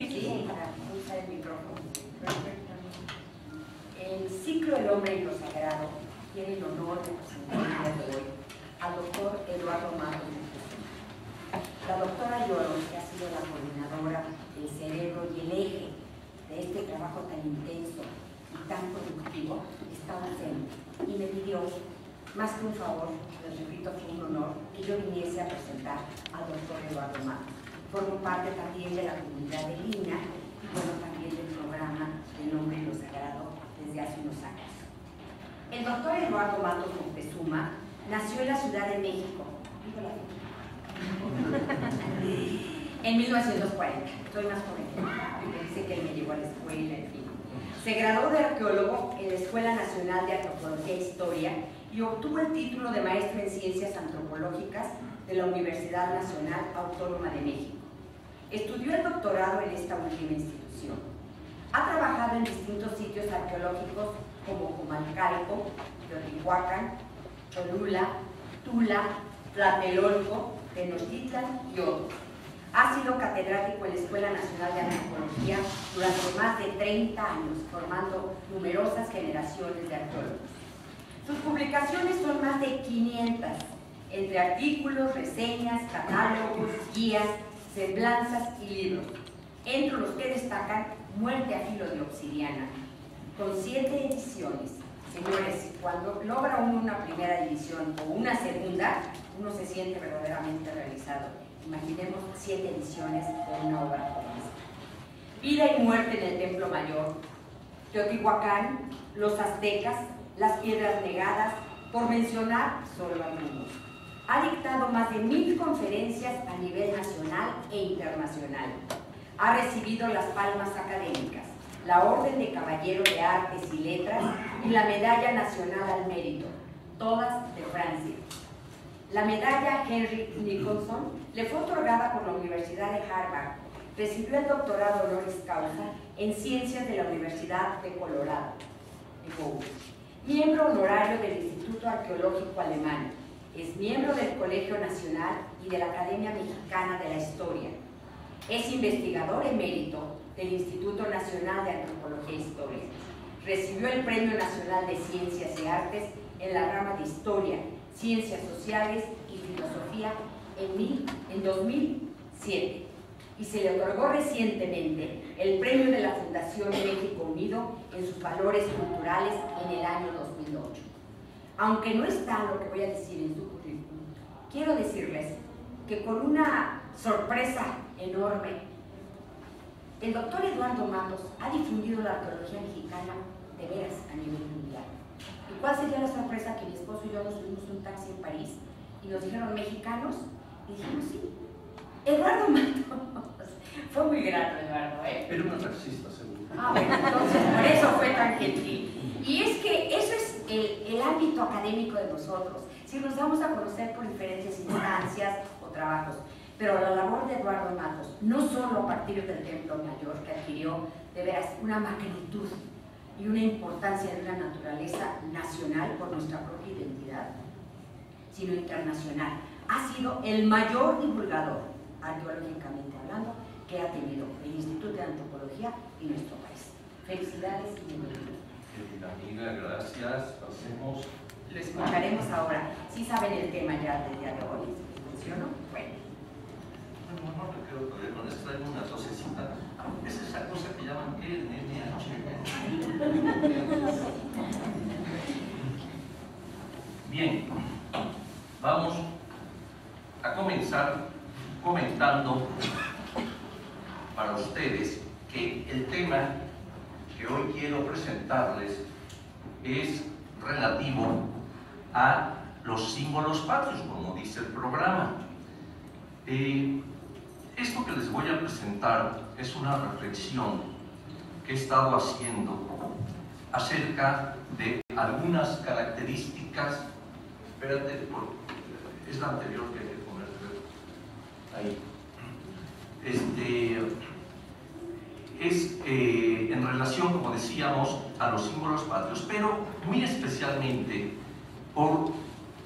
Sí, usa el micrófono. El ciclo del hombre y lo sagrado tiene el honor de presentar el día de hoy al doctor Eduardo Matos. La doctora Llorón, que ha sido la coordinadora del cerebro y el eje de este trabajo tan intenso y tan productivo, está ausente y me pidió, más que un favor, les repito, fue un honor que yo viniese a presentar al doctor Eduardo Matos. Formo parte también de la comunidad de Lina y bueno, también del programa del hombre y lo sagrado desde hace unos años. El doctor Eduardo Matos Moctezuma nació en la Ciudad de México en 1940. Soy más joven que dice que él me llevó a la escuela, en fin. Se graduó de arqueólogo en la Escuela Nacional de Antropología e Historia y obtuvo el título de maestro en Ciencias Antropológicas de la Universidad Nacional Autónoma de México. Estudió el doctorado en esta última institución. Ha trabajado en distintos sitios arqueológicos como Comalcalco, Teotihuacán, Cholula, Tula, Tlatelolco, Tenochtitlan y otros. Ha sido catedrático en la Escuela Nacional de Antropología durante más de 30 años, formando numerosas generaciones de arqueólogos. Sus publicaciones son más de 500, entre artículos, reseñas, catálogos, guías, semblanzas y libros, entre los que destacan Muerte a filo de obsidiana, con 7 ediciones. Señores, cuando logra uno una primera edición o una segunda, uno se siente verdaderamente realizado. Imaginemos 7 ediciones de una obra como esta. Vida y muerte en el Templo Mayor, Teotihuacán, los aztecas, las piedras negadas, por mencionar solo algunos. Ha dictado más de 1000 conferencias a nivel nacional e internacional. Ha recibido las palmas académicas, la Orden de Caballero de Artes y Letras y la Medalla Nacional al Mérito, todas de Francia. La medalla Henry Nicholson le fue otorgada por la Universidad de Harvard. Recibió el doctorado honoris causa en Ciencias de la Universidad de Colorado, de Boulder. Miembro honorario del Instituto Arqueológico Alemán. Es miembro del Colegio Nacional y de la Academia Mexicana de la Historia. Es investigador emérito del Instituto Nacional de Antropología e Historia. Recibió el Premio Nacional de Ciencias y Artes en la rama de Historia, Ciencias Sociales y Filosofía en 2007. Y se le otorgó recientemente el Premio de la Fundación México Unido en sus valores culturales en el año 2008. Aunque no está lo que voy a decir en su currículum, quiero decirles que con una sorpresa enorme, el doctor Eduardo Matos ha difundido la arqueología mexicana de veras a nivel mundial. ¿Y cuál sería la sorpresa? Que mi esposo y yo nos subimos un taxi en París y nos dijeron mexicanos, y dijimos sí, Eduardo Matos. Fue muy grato, Eduardo, ¿eh? Era una taxista, seguro. Ah, bueno, entonces por eso fue tan gentil. Y es que eso es el ámbito académico de nosotros. Si nos damos a conocer por diferentes instancias o trabajos, pero la labor de Eduardo Matos, no solo a partir del Templo Mayor, que adquirió de veras una magnitud y una importancia de una naturaleza nacional por nuestra propia identidad, sino internacional. Ha sido el mayor divulgador, arqueológicamente hablando, que ha tenido el Instituto de Antropología y nuestro país. Felicidades y bienvenidos. Querida amiga, gracias. Pasemos. Lo escucharemos ahora. ¿Sí saben el tema ya del día de hoy? ¿Funcionó? Bueno. No te quiero todavía con esto, traigo una tosecita. Es esa cosa que llaman NMH. Bien, vamos a comenzar comentando para ustedes que el tema que hoy quiero presentarles es relativo a los símbolos patrios, como dice el programa. Esto que les voy a presentar es una reflexión que he estado haciendo acerca de algunas características. Espérate, es la anterior que hay que poner ahí. Es en relación, como decíamos, a los símbolos patrios, pero muy especialmente por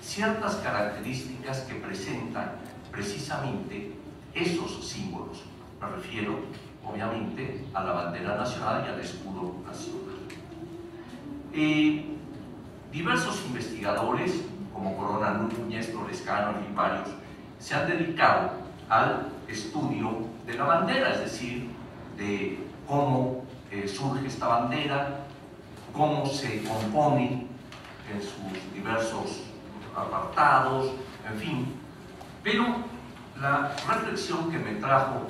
ciertas características que presentan precisamente esos símbolos. Me refiero, obviamente, a la bandera nacional y al escudo nacional. Diversos investigadores, como Corona Núñez, Torescano y varios, se han dedicado al estudio de la bandera, es decir, de cómo surge esta bandera, cómo se compone en sus diversos apartados, en fin. Pero la reflexión que me trajo,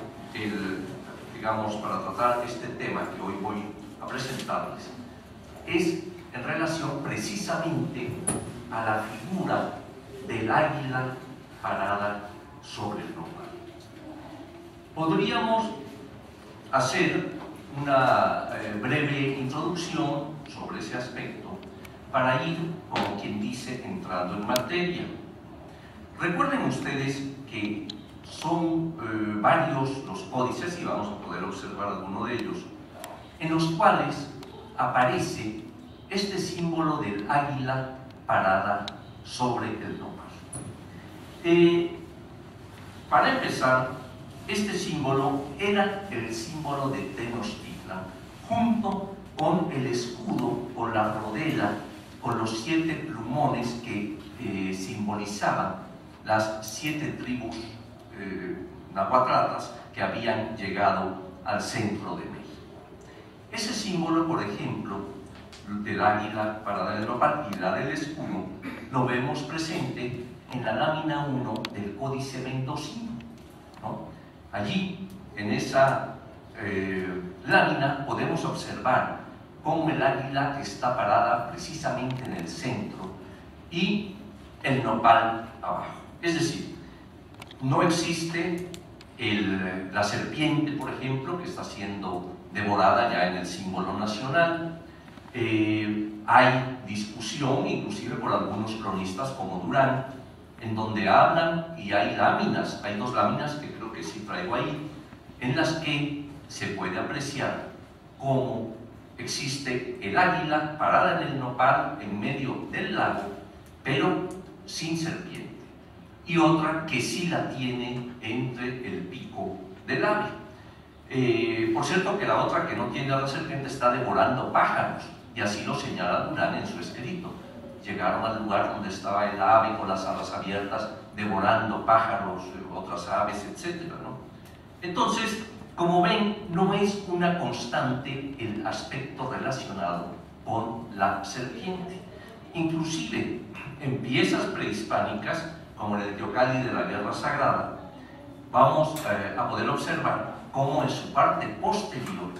digamos, para tratar este tema que hoy voy a presentarles, es en relación precisamente a la figura del águila parada sobre el nopal. Podríamos hacer una breve introducción sobre ese aspecto para ir, como quien dice, entrando en materia. Recuerden ustedes que son varios los códices, y vamos a poder observar alguno de ellos, en los cuales aparece este símbolo del águila parada sobre el nopal. Para empezar, este símbolo era el símbolo de Tenochtitlan, junto con el escudo o la rodela, con los 7 plumones que simbolizaban las 7 tribus nahuatlatas que habían llegado al centro de México. Ese símbolo, por ejemplo, del águila parada en el nopal y la del escudo, lo vemos presente en la lámina 1 del Códice Mendocino, ¿no? Allí, en esa lámina, podemos observar cómo el águila está parada precisamente en el centro y el nopal abajo. Es decir, no existe la serpiente, por ejemplo, que está siendo devorada ya en el símbolo nacional. Hay discusión, inclusive por algunos cronistas como Durán, en donde hablan, y hay láminas, hay 2 láminas que creo que sí traigo ahí, en las que se puede apreciar cómo existe el águila parada en el nopal en medio del lago, pero sin serpiente, y otra que sí la tiene entre el pico del ave. Por cierto, que la otra que no tiene a la serpiente está devorando pájaros, y así lo señala Durán en su escrito. Llegaron al lugar donde estaba el ave con las alas abiertas, devorando pájaros, otras aves, etc., ¿no? Entonces, como ven, no es una constante el aspecto relacionado con la serpiente. Inclusive, en piezas prehispánicas, como en el Teocalli de la Guerra Sagrada, vamos a poder observar cómo en su parte posterior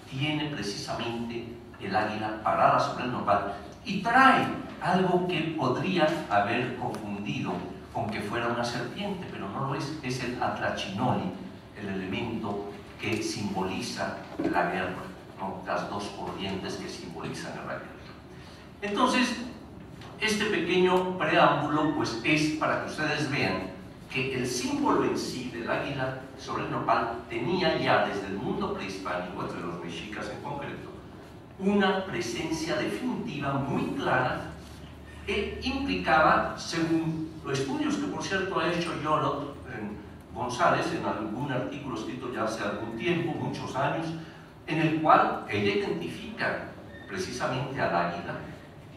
tiene precisamente el águila parada sobre el nopal y trae algo que podría haber confundido con que fuera una serpiente, pero no lo es. Es el atlachinoli, el elemento que simboliza la guerra, ¿no? Las 2 corrientes que simbolizan la guerra. Entonces, este pequeño preámbulo pues es para que ustedes vean que el símbolo en sí del águila sobre el nopal tenía ya desde el mundo prehispánico, entre los mexicas en concreto, una presencia definitiva muy clara que implicaba, según los estudios que por cierto ha hecho Yolot González en algún artículo escrito ya hace algún tiempo, muchos años, en el cual ella identifica precisamente al águila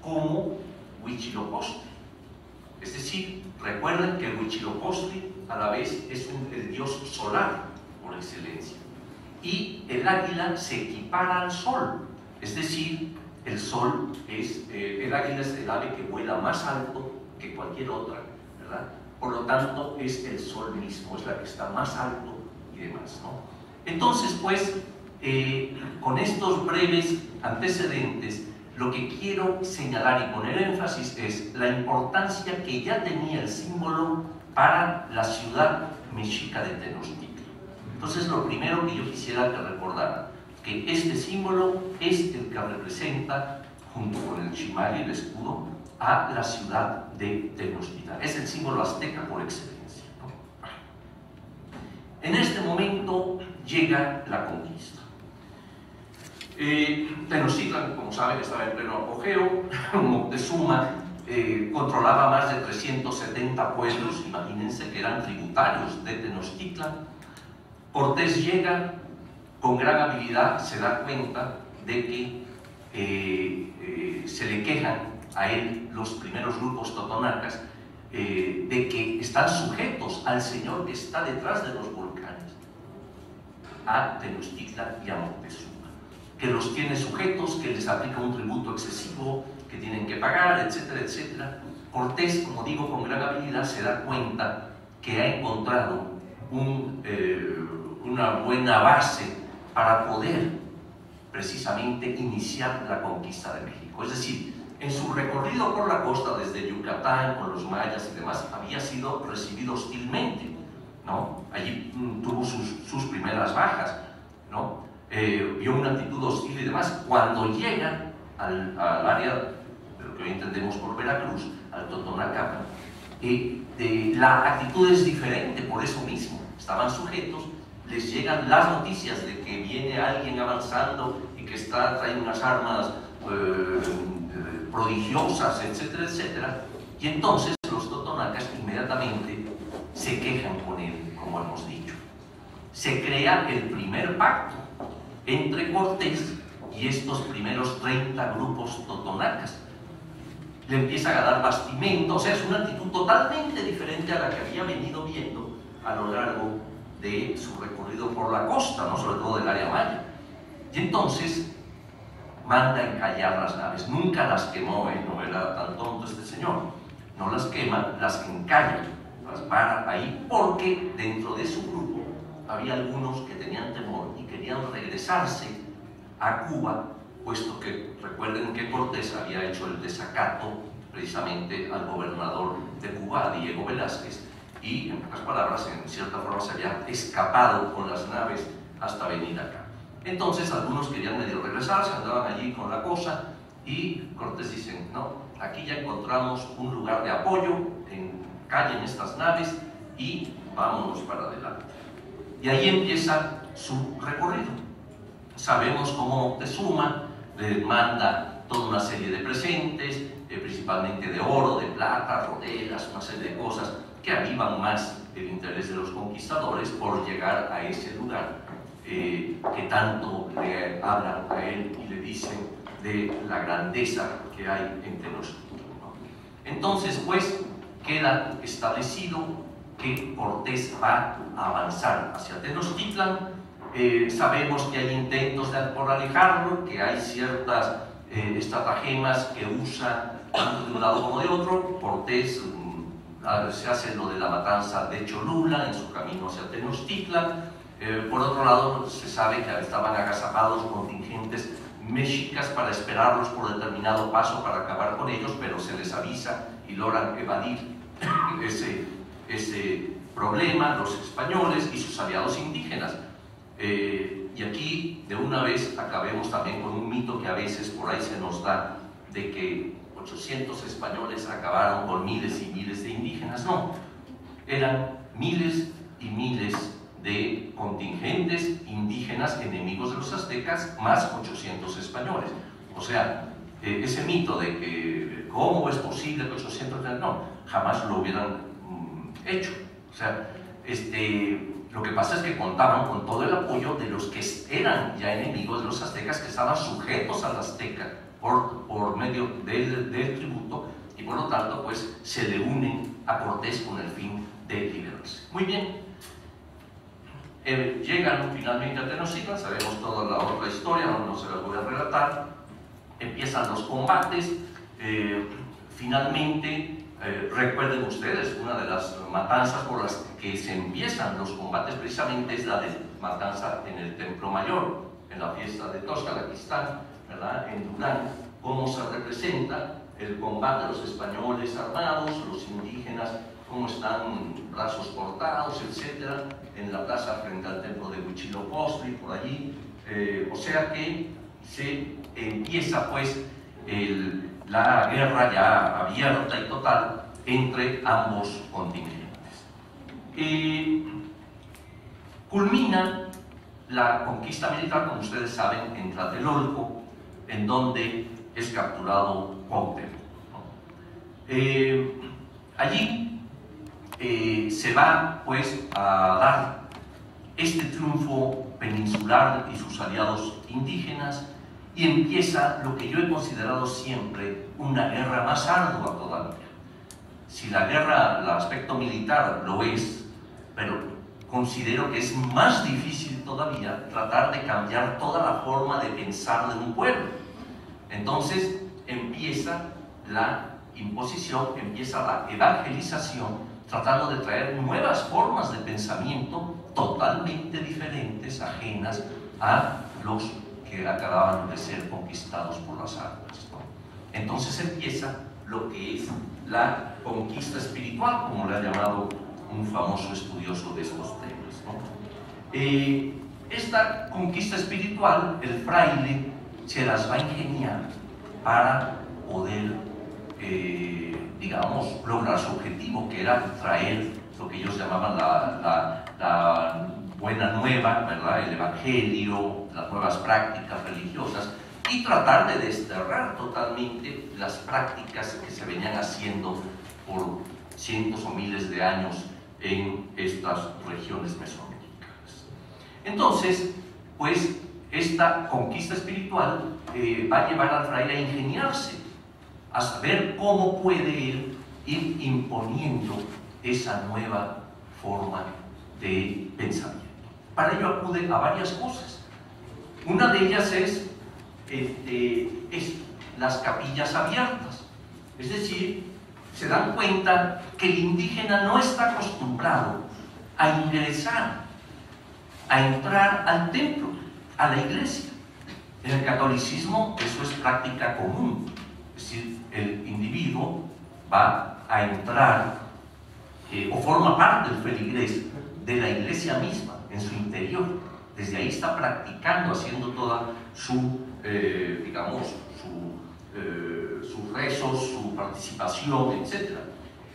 como Huitzilopochtli. Es decir, recuerden que Huitzilopochtli a la vez es el dios solar por excelencia, y el águila se equipara al sol. Es decir, el sol es, el águila es el ave que vuela más alto que cualquier otra, ¿verdad? Por lo tanto, es el sol mismo, es la que está más alto y demás, ¿no? Entonces, pues, con estos breves antecedentes, lo que quiero señalar y poner énfasis es la importancia que ya tenía el símbolo para la ciudad mexica de Tenochtitlan. Entonces, lo primero que yo quisiera que recordaran, que este símbolo es el que representa, junto con el chimal y el escudo, a la ciudad de Tenochtitlan. Es el símbolo azteca por excelencia, ¿no? En este momento llega la conquista. Tenochtitlan, como saben, estaba en pleno apogeo. Moctezuma controlaba más de 370 pueblos, imagínense que eran tributarios de Tenochtitlan. Cortés llega, con gran habilidad se da cuenta de que se le quejan a él los primeros grupos totonacas de que están sujetos al señor que está detrás de los volcanes, a Tenochtitlan y a Moctezuma, que los tiene sujetos, que les aplica un tributo excesivo, que tienen que pagar, etcétera, etcétera. Cortés, como digo, con gran habilidad se da cuenta que ha encontrado una buena base para poder precisamente iniciar la conquista de México. Es decir, en su recorrido por la costa desde Yucatán con los mayas y demás había sido recibido hostilmente, ¿no? Allí tuvo sus primeras bajas, ¿no? Vio una actitud hostil y demás. Cuando llega al área de lo que hoy entendemos por Veracruz, al Totonacapan, la actitud es diferente por eso mismo. Estaban sujetos, les llegan las noticias de que viene alguien avanzando y que trae unas armas prodigiosas, etcétera, etcétera, y entonces los totonacas inmediatamente se quejan con él, como hemos dicho. Se crea el primer pacto entre Cortés y estos primeros 30 grupos totonacas. Le empieza a dar bastimento, o sea, es una actitud totalmente diferente a la que había venido viendo a lo largo de su recorrido por la costa, ¿no? Sobre todo del área maya. Y entonces manda encallar las naves, nunca las quemó, no era tan tonto este señor, no las quema, las encalla, las para ahí, porque dentro de su grupo había algunos que tenían temor y querían regresarse a Cuba, puesto que recuerden que Cortés había hecho el desacato precisamente al gobernador de Cuba, Diego Velázquez, y en pocas palabras, en cierta forma se había escapado con las naves hasta venir acá. Entonces algunos querían medio regresarse, andaban allí con la cosa, y Cortés dice: no, aquí ya encontramos un lugar de apoyo, encallen estas naves y vámonos para adelante. Y ahí empieza su recorrido. Sabemos cómo Moctezuma le manda toda una serie de presentes, principalmente de oro, de plata, rodelas, una serie de cosas que avivan más el interés de los conquistadores por llegar a ese lugar que tanto le hablan a él y le dicen de la grandeza que hay en Tenochtitlan, ¿no? Entonces, pues, queda establecido que Cortés va a avanzar hacia Tenochtitlan. Sabemos que hay intentos por alejarlo, que hay ciertas estratagemas que usa tanto de un lado como de otro. Cortés se hace lo de la matanza de Cholula en su camino hacia Tenochtitlan. Por otro lado, se sabe que estaban agazapados contingentes mexicas para esperarlos por determinado paso para acabar con ellos, pero se les avisa y logran evadir ese problema los españoles y sus aliados indígenas. Y aquí de una vez acabemos también con un mito que a veces por ahí se nos da, de que 800 españoles acabaron con miles y miles de indígenas. No, eran miles y miles de contingentes indígenas enemigos de los aztecas, más 800 españoles. O sea, ese mito de que cómo es posible que 800, no, jamás lo hubieran hecho. O sea, lo que pasa es que contaban con todo el apoyo de los que eran ya enemigos de los aztecas, que estaban sujetos al azteca por medio del tributo, y por lo tanto pues se le unen a Cortés con el fin de liberarse. Muy bien. Llegan finalmente a Tenochtitlan, sabemos toda la otra historia, no se las voy a relatar. Empiezan los combates. Finalmente, recuerden ustedes, una de las matanzas por las que se empiezan los combates precisamente es la de matanza en el Templo Mayor, en la fiesta de Toscalaquistán, ¿verdad? En Durán, cómo se representa el combate de los españoles armados, los indígenas, cómo están brazos cortados, etcétera, en la plaza frente al templo de Huitzilopochtli, por allí. O sea que se empieza pues la guerra ya abierta y total entre ambos contingentes. Culmina la conquista militar, como ustedes saben, en Tlatelolco, en donde es capturado Cuauhtémoc, ¿no? Allí se va pues a dar este triunfo peninsular y sus aliados indígenas, y empieza lo que yo he considerado siempre una guerra más ardua todavía. Si la guerra, el aspecto militar lo es, pero considero que es más difícil todavía tratar de cambiar toda la forma de pensar de un pueblo. Entonces empieza la imposición, empieza la evangelización, tratando de traer nuevas formas de pensamiento totalmente diferentes, ajenas a los que acababan de ser conquistados por las armas, ¿no? Entonces empieza lo que es la conquista espiritual, como le ha llamado un famoso estudioso de estos temas, ¿no? Esta conquista espiritual, el fraile se las va a ingeniar para poder, digamos, lograr su objetivo, que era traer lo que ellos llamaban la buena nueva, ¿verdad? El evangelio, las nuevas prácticas religiosas, y tratar de desterrar totalmente las prácticas que se venían haciendo por cientos o miles de años en estas regiones mesoamericanas. Entonces, pues, esta conquista espiritual va a llevar al fraile a ingeniarse, a saber cómo puede él ir imponiendo esa nueva forma de pensamiento. Para ello acude a varias cosas. Una de ellas es las capillas abiertas. Es decir, se dan cuenta que el indígena no está acostumbrado a ingresar, a entrar al templo, a la iglesia. En el catolicismo eso es práctica común. Es decir, el individuo va a entrar o forma parte del feligrés de la iglesia misma, en su interior. Desde ahí está practicando, haciendo toda su, digamos, sus rezos, su participación, etc.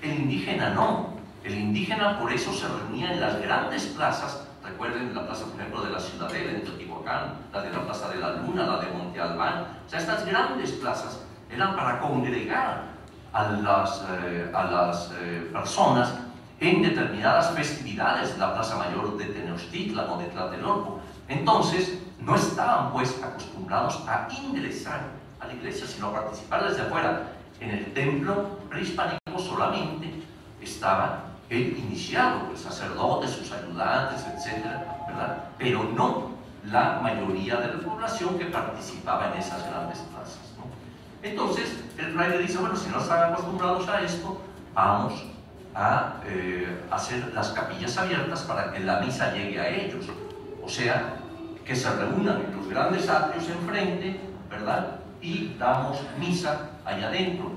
El indígena no. El indígena por eso se reunía en las grandes plazas. Recuerden la plaza, por ejemplo, de la Ciudadela en Teotihuacán, la de la Plaza de la Luna, la de Monte Albán. O sea, estas grandes plazas eran para congregar a las personas en determinadas festividades, la Plaza Mayor de Tenochtitlan o de Tlatelolco. Entonces, no estaban pues acostumbrados a ingresar a la iglesia, sino a participar desde afuera. En el templo prehispánico solamente estaba el iniciado, el sacerdote, sus ayudantes, etcétera, ¿verdad? Pero no la mayoría de la población que participaba en esas grandes plazas, ¿no? Entonces, el fraile dice, bueno, si no están acostumbrados a esto, vamos a hacer las capillas abiertas para que la misa llegue a ellos. O sea, que se reúnan en los grandes atrios enfrente, ¿verdad? Y damos misa allá adentro.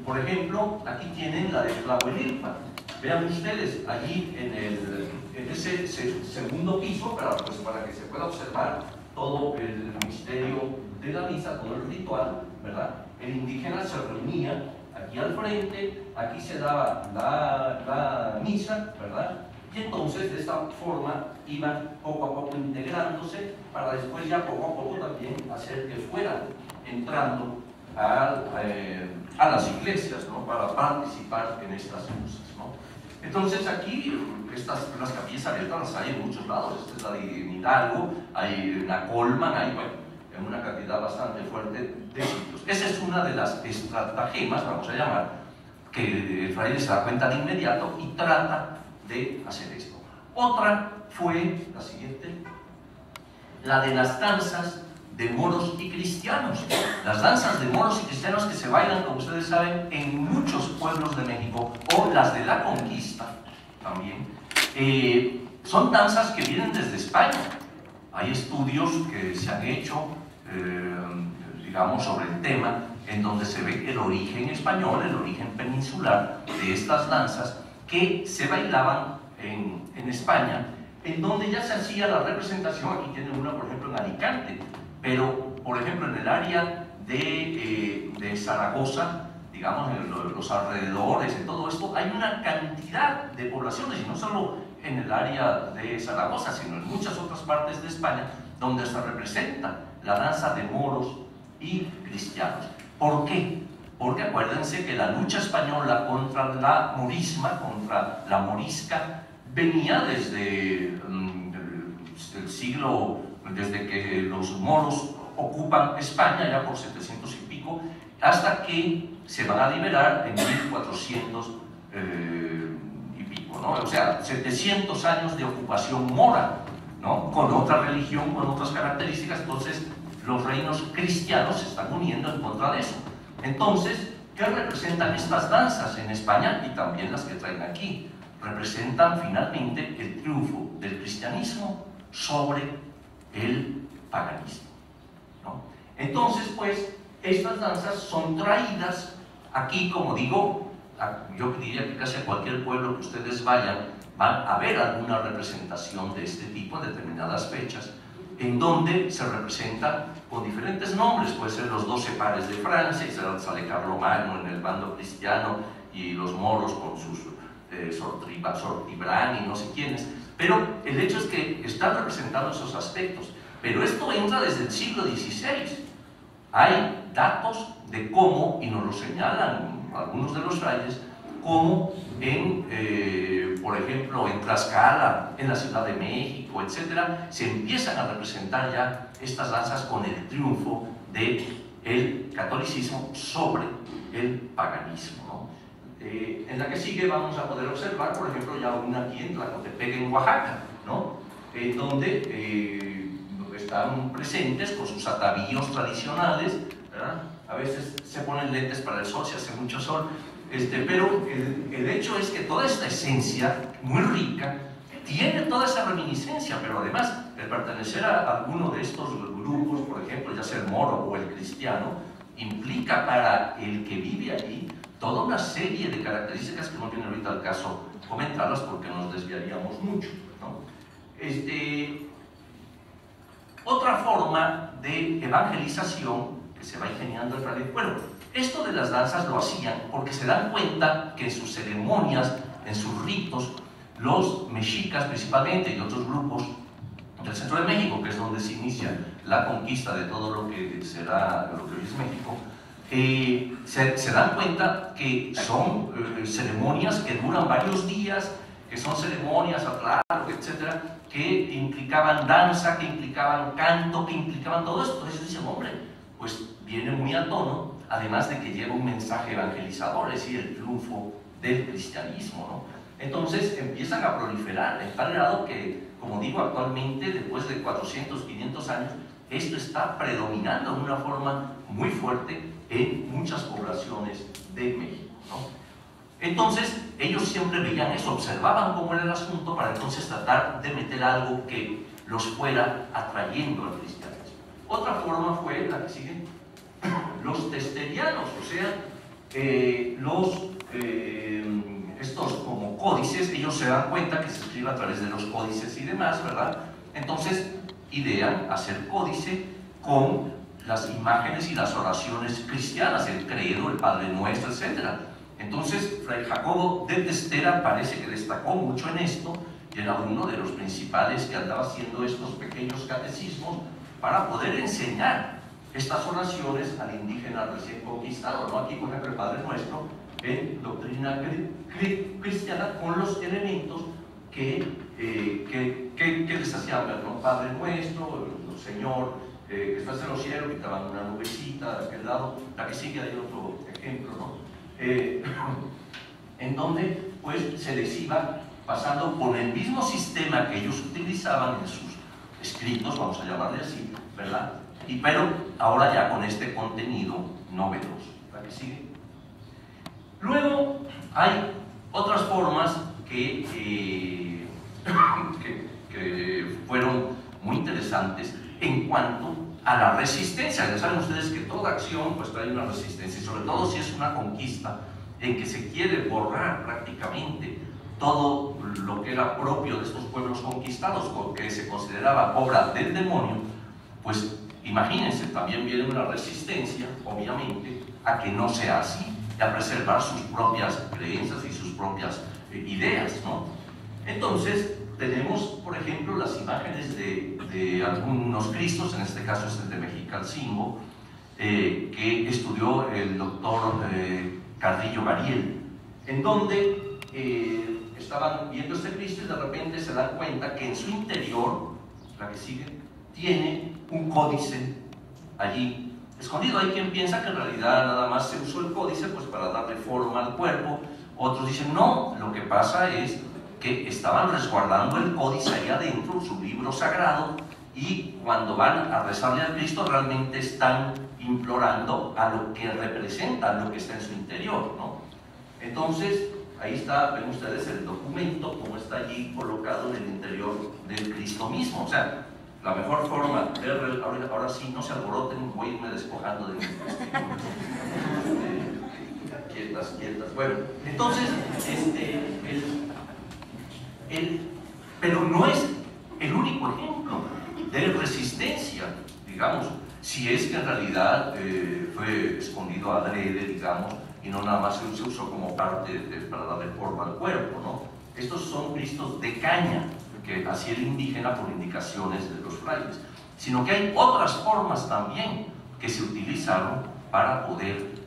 Por ejemplo, aquí tienen la de Tlahuelilpan. Vean ustedes, allí en ese segundo piso, pues para que se pueda observar todo el misterio de la misa, todo el ritual, ¿verdad? El indígena se reunía aquí al frente, aquí se daba la misa, ¿verdad? Y entonces de esta forma iban poco a poco integrándose para después ya poco a poco también hacer que fueran entrando a las iglesias, ¿no? Para participar en estas cosas, ¿no? Entonces aquí las capillas abiertas las hay en muchos lados. Esta es la de Hidalgo, hay en la Colman, hay, bueno, en una cantidad bastante fuerte de sitios. Esa es una de las estratagemas, vamos a llamar, que el fraile se da cuenta de inmediato y trata de hacer esto. Otra fue la siguiente, la de las danzas de moros y cristianos. Las danzas de moros y cristianos que se bailan, como ustedes saben, en muchos pueblos de México, o las de la conquista también, son danzas que vienen desde España. Hay estudios que se han hecho, digamos, sobre el tema, en donde se ve el origen español, el origen peninsular de estas danzas que se bailaban en España, en donde ya se hacía la representación. Aquí tienen una, por ejemplo, en Alicante, pero, por ejemplo, en el área de Zaragoza, digamos, en los alrededores de todo esto, hay una cantidad de poblaciones, y no solo en el área de Zaragoza, sino en muchas otras partes de España, donde se representa la danza de moros y cristianos. ¿Por qué? Porque acuérdense que la lucha española contra la morisma, contra la morisca, venía desde el siglo, desde que los moros ocupan España, ya por 700 y pico, hasta que se van a liberar en 1400 y pico, ¿no? O sea, 700 años de ocupación mora, ¿no? Con otra religión, con otras características. Entonces los reinos cristianos se están uniendo en contra de eso. Entonces, ¿qué representan estas danzas en España y también las que traen aquí? Representan finalmente el triunfo del cristianismo sobre el paganismo, ¿no? Entonces, pues, estas danzas son traídas aquí, como digo, yo diría que casi a cualquier pueblo que ustedes vayan, van a ver alguna representación de este tipo en determinadas fechas, en donde se representa con diferentes nombres. Puede ser los 12 pares de Francia, y sale Carlomagno en el bando cristiano, y los moros con sus Sortibrán y no sé quiénes, pero el hecho es que están representando esos aspectos. Pero esto entra desde el siglo XVI. Hay datos de cómo, y nos lo señalan algunos de los frailes, cómo por ejemplo, en Tlaxcala, en la Ciudad de México, etcétera, se empiezan a representar ya estas danzas con el triunfo del catolicismo sobre el paganismo, ¿no? En la que sigue vamos a poder observar, por ejemplo, ya una aquí en Tlacotepec, en Oaxaca, ¿no? Donde están presentes con sus atavíos tradicionales, ¿verdad? A veces se ponen lentes para el sol, si hace mucho sol, pero el hecho es que toda esta esencia muy rica tiene toda esa reminiscencia, pero además el pertenecer a alguno de estos grupos, por ejemplo, ya sea el moro o el cristiano, implica para el que vive allí toda una serie de características que no viene ahorita al caso comentarlas porque nos desviaríamos mucho, ¿no? Otra forma de evangelización que se va ingeniando el fraile. Bueno, esto de las danzas lo hacían porque se dan cuenta que en sus ceremonias, en sus ritos, los mexicas principalmente y otros grupos del centro de México, que es donde se inicia la conquista de todo lo que será lo que hoy es México, se dan cuenta que son ceremonias que duran varios días, que son ceremonias a Tlaloc, etcétera, que implicaban danza, que implicaban canto, que implicaban todo esto. Entonces dicen, hombre, pues viene muy a tono, además de que lleva un mensaje evangelizador, es decir, el triunfo del cristianismo, ¿no? Entonces empiezan a proliferar, en tal grado que, como digo, actualmente, después de 400, 500 años, esto está predominando de una forma muy fuerte en muchas poblaciones de México, ¿no? Entonces, ellos siempre veían eso, observaban cómo era el asunto para entonces tratar de meter algo que los fuera atrayendo al cristianismo. Otra forma fue la que sigue, los testerianos, o sea, estos como códices. Ellos se dan cuenta que se escribe a través de los códices y demás, ¿verdad? Entonces, idean hacer códice con las imágenes y las oraciones cristianas, el credo, el Padre Nuestro, etc. Entonces, Fray Jacobo de Testera parece que destacó mucho en esto, y era uno de los principales que andaba haciendo estos pequeños catecismos para poder enseñar estas oraciones al indígena recién conquistado, ¿no? Aquí, por ejemplo, el Padre Nuestro en doctrina cristiana con los elementos que les hacían ver, ¿no? Padre Nuestro, Señor, que estás en los cielos, que estaban una nubecita de aquel lado. La que sigue hay otro ejemplo, ¿no? En donde pues se les iba pasando por el mismo sistema que ellos utilizaban en sus escritos, vamos a llamarle así, ¿verdad? Pero ahora ya con este contenido novedoso. La que sigue. Luego hay otras formas que fueron muy interesantes en cuanto a la resistencia. Ya saben ustedes que toda acción pues trae una resistencia, y sobre todo si es una conquista en que se quiere borrar prácticamente todo lo que era propio de estos pueblos conquistados, que se consideraba obra del demonio. Pues imagínense, también viene una resistencia, obviamente, a que no sea así, a preservar sus propias creencias y sus propias ideas, ¿no? Entonces, tenemos, por ejemplo, las imágenes de algunos cristos, en este caso es el de Mexicalcingo, que estudió el doctor Carrillo Gariel, en donde estaban viendo este Cristo y de repente se dan cuenta que en su interior la que sigue, tiene un códice allí escondido. Hay quien piensa que en realidad nada más se usó el códice pues para darle forma al cuerpo. Otros dicen no, lo que pasa es que estaban resguardando el códice ahí adentro, su libro sagrado, y cuando van a rezarle a Cristo realmente están implorando a lo que representa, a lo que está en su interior, ¿no? Entonces, ahí está, ven ustedes el documento, como está allí colocado en el interior del Cristo mismo. O sea, la mejor forma de ver, ahora sí, no se alboroten, voy a irme despojando de mi vestido. Quietas. Bueno, entonces, pero no es el único ejemplo de resistencia, digamos, si es que en realidad fue escondido adrede, digamos, y no nada más se usó como parte para darle forma al cuerpo, ¿no? Estos son cristos de caña, que hacía el indígena por indicaciones de los frailes, sino que hay otras formas también que se utilizaron para poder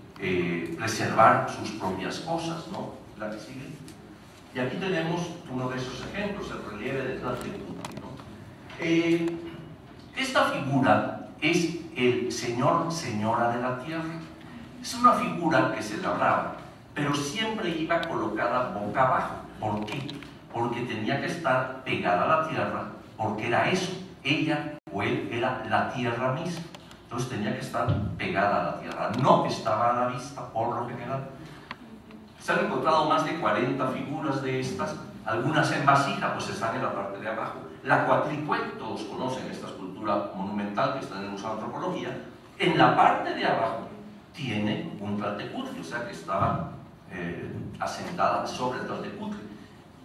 preservar sus propias cosas, ¿no? La que sigue. Y aquí tenemos uno de esos ejemplos, el relieve de Tlaltecutli, ¿no? Esta figura es el señor, señora de la tierra. Es una figura que se labraba, pero siempre iba colocada boca abajo. ¿Por qué? Porque tenía que estar pegada a la tierra, porque era eso, ella o él era la tierra misma. Entonces tenía que estar pegada a la tierra, no estaba a la vista por lo general. Se han encontrado más de 40 figuras de estas, algunas en vasija, pues están en la parte de abajo. La Coatlicue, todos conocen esta escultura monumental que está en el Museo de Antropología, en la parte de abajo tiene un Tlaltecutli, o sea que estaba asentada sobre el Tlaltecutli.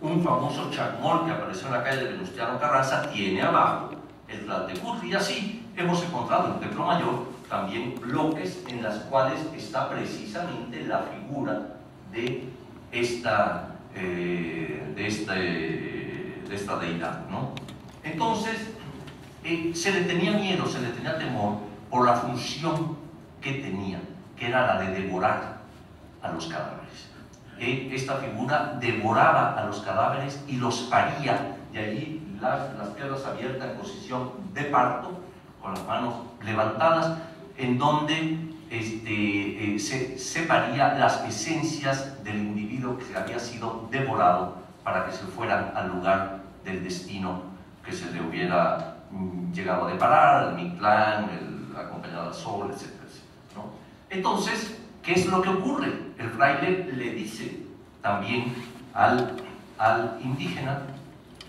Un famoso chacmol que apareció en la calle de Venustiano Carranza tiene abajo el Tlaltecutli, y así hemos encontrado en el Templo Mayor también bloques en las cuales está precisamente la figura de esta deidad, ¿no? Entonces, se le tenía miedo, se le tenía temor por la función que tenía, que era la de devorar a los cadáveres. Esta figura devoraba a los cadáveres y los paría, de allí las piernas abiertas en posición de parto, con las manos levantadas, en donde se separía las esencias del individuo que había sido devorado para que se fueran al lugar del destino que se le hubiera llegado a deparar, el Mictlán, el acompañado al sol, etc., ¿no? Entonces, ¿qué es lo que ocurre? El fraile le dice también al indígena: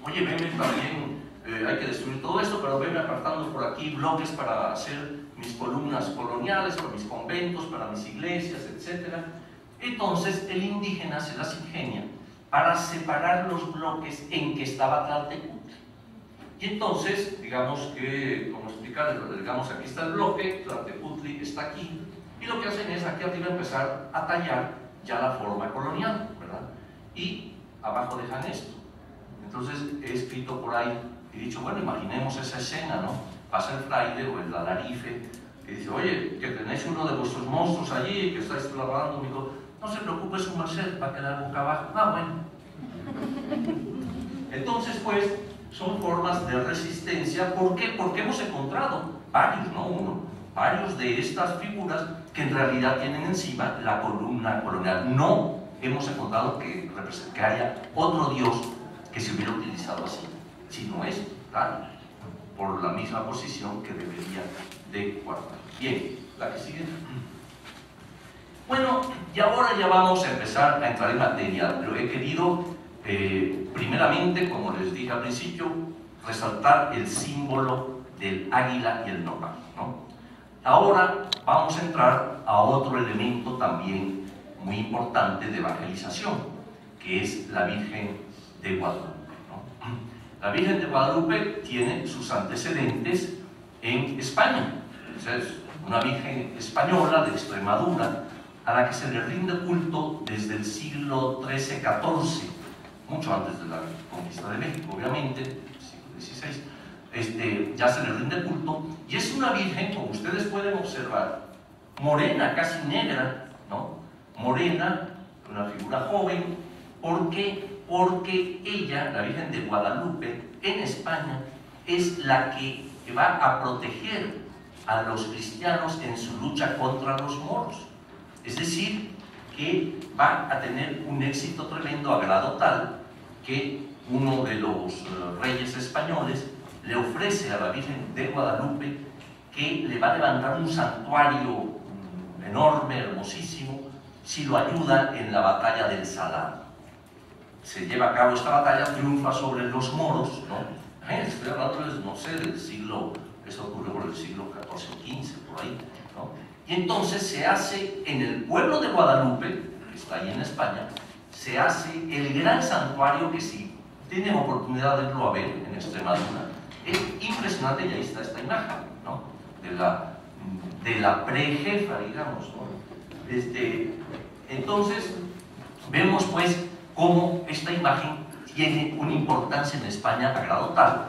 oye, venme también, hay que destruir todo esto, pero venme apartando por aquí bloques para hacer mis columnas coloniales, para mis conventos, para mis iglesias, etc. Entonces el indígena se las ingenia para separar los bloques en que estaba Tlaltecutli. Y entonces, digamos que, como explicar, digamos, aquí está el bloque, Tlaltecutli está aquí, y lo que hacen es aquí arriba empezar a tallar ya la forma colonial, ¿verdad? Y abajo dejan esto. Entonces he escrito por ahí y dicho, bueno, imaginemos esa escena, ¿no? Pasa el fraile o el alarife y dice, oye, que tenéis uno de vuestros monstruos allí, que estáis clavando, digo, no se preocupe, su merced, va a quedar boca abajo. Ah, bueno. Entonces, pues, son formas de resistencia. ¿Por qué? Porque hemos encontrado varios, no uno, varios de estas figuras que en realidad tienen encima la columna colonial. No hemos encontrado que haya otro dios que se hubiera utilizado así, sino es tal, por la misma posición que debería de guardar. Bien, la que sigue. Bueno, y ahora ya vamos a empezar a entrar en materia. Lo he querido, primeramente, como les dije al principio, resaltar el símbolo del águila y el nopal, ¿no? Ahora vamos a entrar a otro elemento también muy importante de evangelización, que es la Virgen de Guadalupe, ¿no? La Virgen de Guadalupe tiene sus antecedentes en España. O sea, es una Virgen española de Extremadura a la que se le rinde culto desde el siglo XIII-XIV, mucho antes de la conquista de México, obviamente, siglo XVI, ya se le rinde culto, y es una Virgen, como ustedes pueden observar, morena, casi negra, ¿no? Morena, una figura joven. ¿Por qué? Porque ella, la Virgen de Guadalupe, en España, es la que va a proteger a los cristianos en su lucha contra los moros. Es decir, que va a tener un éxito tremendo, a grado tal que uno de los reyes españoles le ofrece a la Virgen de Guadalupe que le va a levantar un santuario enorme, hermosísimo, si lo ayuda en la batalla del Salar. Se lleva a cabo esta batalla, triunfa sobre los moros, ¿no? Estoy hablando, no sé, del siglo, esto ocurrió por el siglo XIV o XV, por ahí, ¿no? Y entonces se hace en el pueblo de Guadalupe, que está ahí en España, se hace el gran santuario que, si tienen oportunidad de irlo a ver en Extremadura, es impresionante. Y ahí está esta imagen, ¿no? de la prejefa, digamos, ¿no? Entonces vemos pues cómo esta imagen tiene una importancia en España a grado tal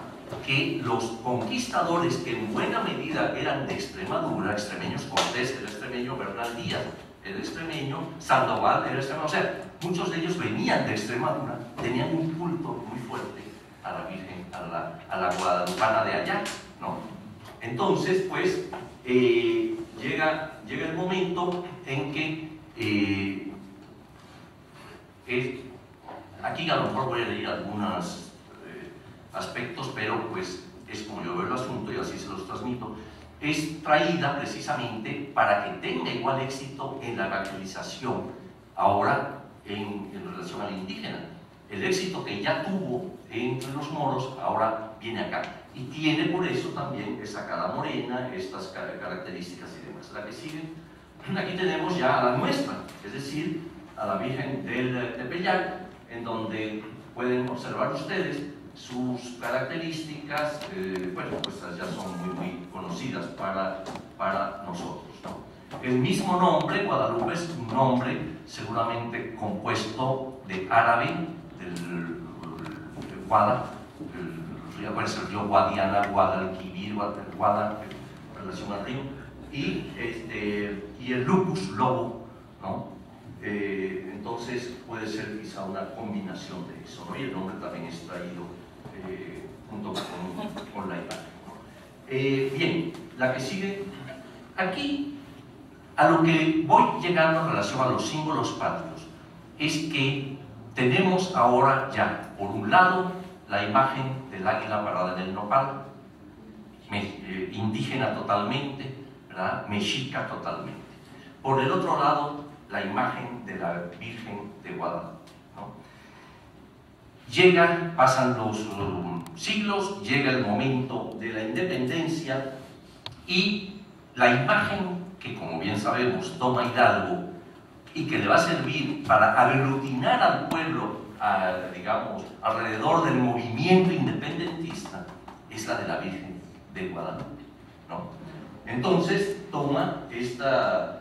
que los conquistadores, que en buena medida eran de Extremadura, extremeños, Cortés era extremeño, Bernal Díaz era extremeño, Sandoval era extremeño, o sea, muchos de ellos venían de Extremadura, tenían un culto muy fuerte a la Virgen, a la guadalupana de allá, ¿no? Entonces, pues, llega el momento en que aquí a lo mejor voy a leer algunos aspectos, pero pues es como yo veo el asunto y así se los transmito. Es traída precisamente para que tenga igual éxito en la evangelización ahora en relación al indígena. El éxito que ya tuvo entre los moros ahora viene acá, y tiene por eso también esa cara morena, estas características y demás. La que sigue, aquí tenemos ya a la nuestra, es decir, a la Virgen del Tepeyac, en donde pueden observar ustedes sus características, bueno, pues ya son muy conocidas para nosotros, ¿no? El mismo nombre, Guadalupe, es un nombre seguramente compuesto de árabe, del Guada, el río Guadiana, Guadalquivir, Guada, en relación al río, y el lupus, lobo, ¿no? Entonces puede ser quizá una combinación de eso, ¿no? Y el nombre también es traído junto con la imagen, ¿no? Bien, la que sigue. Aquí, a lo que voy llegando en relación a los símbolos patrios, es que tenemos ahora ya, por un lado, la imagen del águila parada en el nopal, indígena totalmente, ¿verdad? Mexica totalmente. Por el otro lado, la imagen de la Virgen de Guadalupe, ¿no? Pasan los siglos, llega el momento de la independencia, y la imagen que, como bien sabemos, toma Hidalgo y que le va a servir para aglutinar al pueblo, digamos, alrededor del movimiento independentista, es la de la Virgen de Guadalupe, ¿no? Entonces toma esta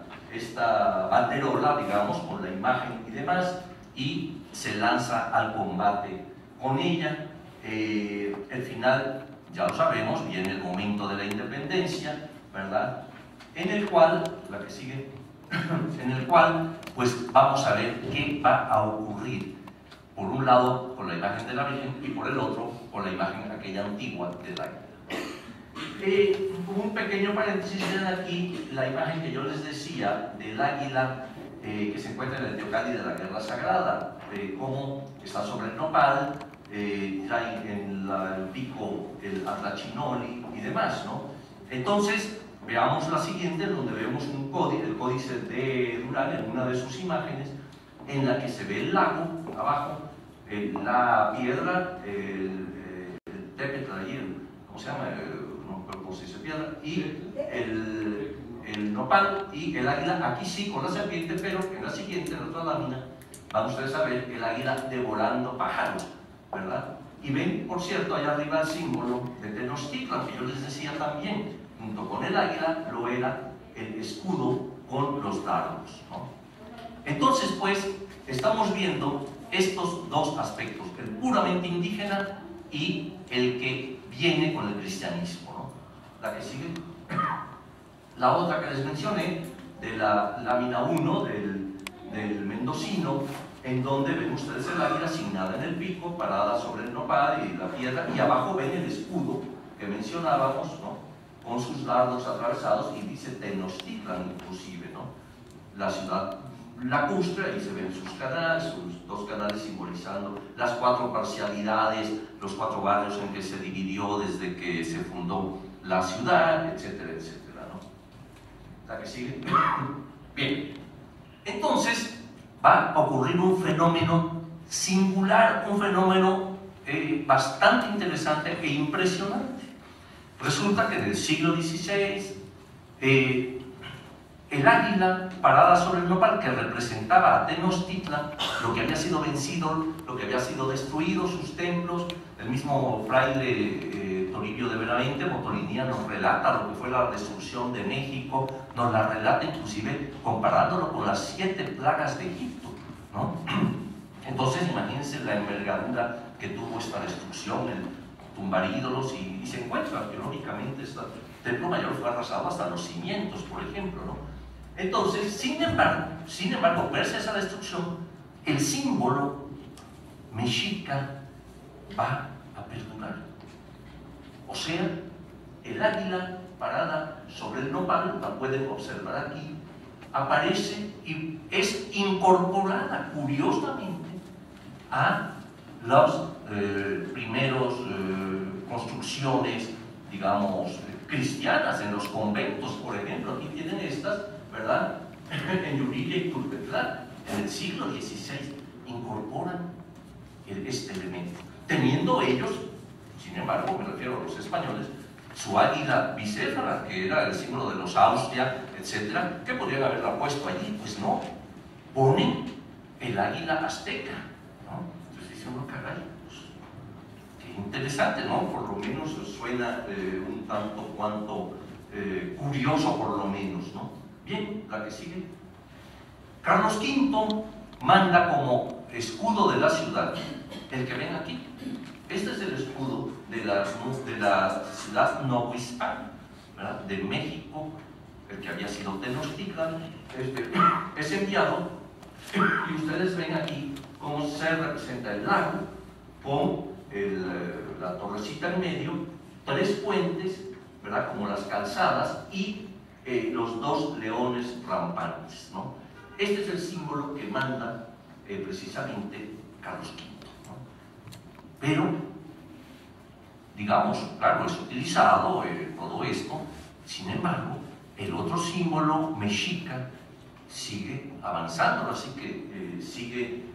banderola, digamos, con la imagen y demás, y se lanza al combate con ella. El final, ya lo sabemos, viene el momento de la independencia, ¿verdad? En el cual, la que sigue, en el cual, pues vamos a ver qué va a ocurrir, por un lado con la imagen de la Virgen y por el otro con la imagen aquella antigua del águila. Un pequeño paréntesis, tienen aquí la imagen que yo les decía del águila que se encuentra en el Teocalli de la Guerra Sagrada, cómo está sobre el nopal, trae en el pico el atlachinoli y demás, ¿no? Entonces, veamos la siguiente, donde vemos un códice, el códice de Durán, en una de sus imágenes, en la que se ve el lago abajo, la piedra, el tepetl allí, ¿cómo se llama? No recuerdo cómo se dice piedra, y el nopal y el águila, aquí sí con la serpiente, pero en la siguiente, en la otra lámina, van ustedes a ver el águila devorando pájaros, ¿verdad? Y ven, por cierto, allá arriba el símbolo de Tenochtitlan, que yo les decía también, junto con el águila, lo era el escudo con los dardos, ¿no? Entonces, pues, estamos viendo estos dos aspectos, el puramente indígena y el que viene con el cristianismo, ¿no? La que sigue. La otra que les mencioné, de la lámina 1 del mendocino, en donde ven ustedes el águila sin nada en el pico, parada sobre el nopal y la piedra, y abajo ven el escudo que mencionábamos, ¿no? Con sus dardos atravesados, y dice Tenochtitlan inclusive, ¿no? La ciudad lacustre, ahí se ven sus canales, sus dos canales simbolizando las cuatro parcialidades, los cuatro barrios en que se dividió desde que se fundó la ciudad, etcétera, etcétera, ¿no? ¿La que sigue? Bien, entonces va a ocurrir un fenómeno singular, un fenómeno bastante interesante e impresionante. Resulta que en el siglo XVI el águila parada sobre el nopal, que representaba a Tenochtitlan, lo que había sido vencido, lo que había sido destruido, sus templos, el mismo fraile Toribio de Benavente, Motolinía, nos relata lo que fue la destrucción de México, nos la relata inclusive comparándolo con las 7 plagas de Egipto, ¿no? Entonces imagínense la envergadura que tuvo esta destrucción, el tumbar ídolos, y se encuentra arqueológicamente, este templo mayor fue arrasado hasta los cimientos, por ejemplo, ¿no? Entonces, sin embargo, pese a esa destrucción, el símbolo mexica va a perdurar. O sea, el águila parada sobre el nopal, la pueden observar aquí, aparece y es incorporada curiosamente a las primeros construcciones, digamos, cristianas en los conventos, por ejemplo. Aquí tienen estas, ¿verdad? En Yuriria y Tulpetlán, en el siglo XVI, incorporan este elemento, teniendo ellos, sin embargo, me refiero a los españoles, su águila bicéfala, que era el símbolo de los Austria, etcétera, que podrían haberla puesto allí. Pues no, ponen el águila azteca, ¿no? Entonces dicen, no, caray, pues, qué interesante, ¿no? Por lo menos suena un tanto cuanto curioso, por lo menos, ¿no? Bien, la que sigue. Carlos V manda como escudo de la ciudad el que ven aquí. Este es el escudo de la ciudad novohispana, ¿verdad? De México, el que había sido Tenochtitlan, es enviado, y ustedes ven aquí cómo se representa el lago con la torrecita en medio, 3 puentes, ¿verdad? Como las calzadas, y los 2 leones rampantes, ¿no? Este es el símbolo que manda precisamente Carlos V, ¿no? Pero, digamos, claro, es utilizado todo esto. Sin embargo, el otro símbolo mexica sigue avanzando, así que sigue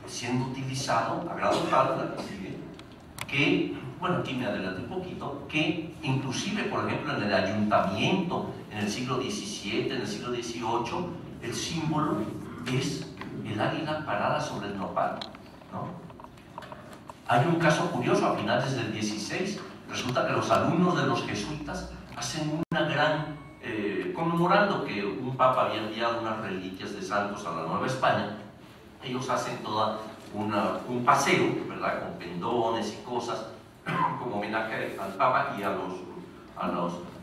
siendo utilizado a grado tal, la que sigue, que, bueno, aquí me adelanté un poquito, que inclusive, por ejemplo, en el ayuntamiento, en el siglo XVII, en el siglo XVIII, el símbolo es el águila parada sobre el nopal, ¿no? Hay un caso curioso, a finales del XVI, resulta que los alumnos de los jesuitas hacen una gran, conmemorando que un papa había enviado unas reliquias de santos a la Nueva España, ellos hacen toda un paseo, ¿verdad?, con pendones y cosas, como homenaje al papa y a los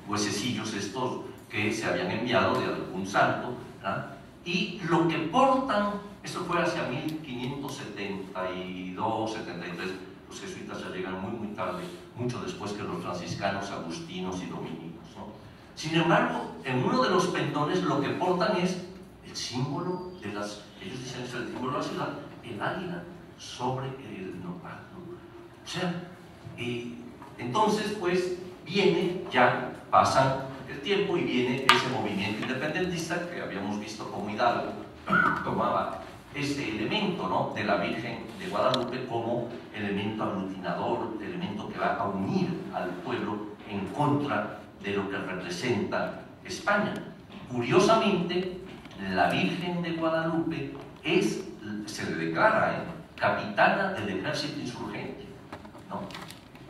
huesecillos estos que se habían enviado de algún santo, ¿verdad? Y lo que portan, esto fue hacia 1572, 73, los jesuitas ya llegan muy tarde, mucho después que los franciscanos, agustinos y dominicos, ¿no? Sin embargo, en uno de los pendones lo que portan es el símbolo de las, ellos dicen es el símbolo de la ciudad, el águila sobre el nopal, ¿no? O sea, entonces pues viene, ya pasan el tiempo y viene ese movimiento independentista que habíamos visto como Hidalgo tomaba este elemento, ¿no?, de la Virgen de Guadalupe como elemento aglutinador, elemento que va a unir al pueblo en contra de lo que representa España. Curiosamente, la Virgen de Guadalupe se le declara capitana del ejército insurgente, ¿no?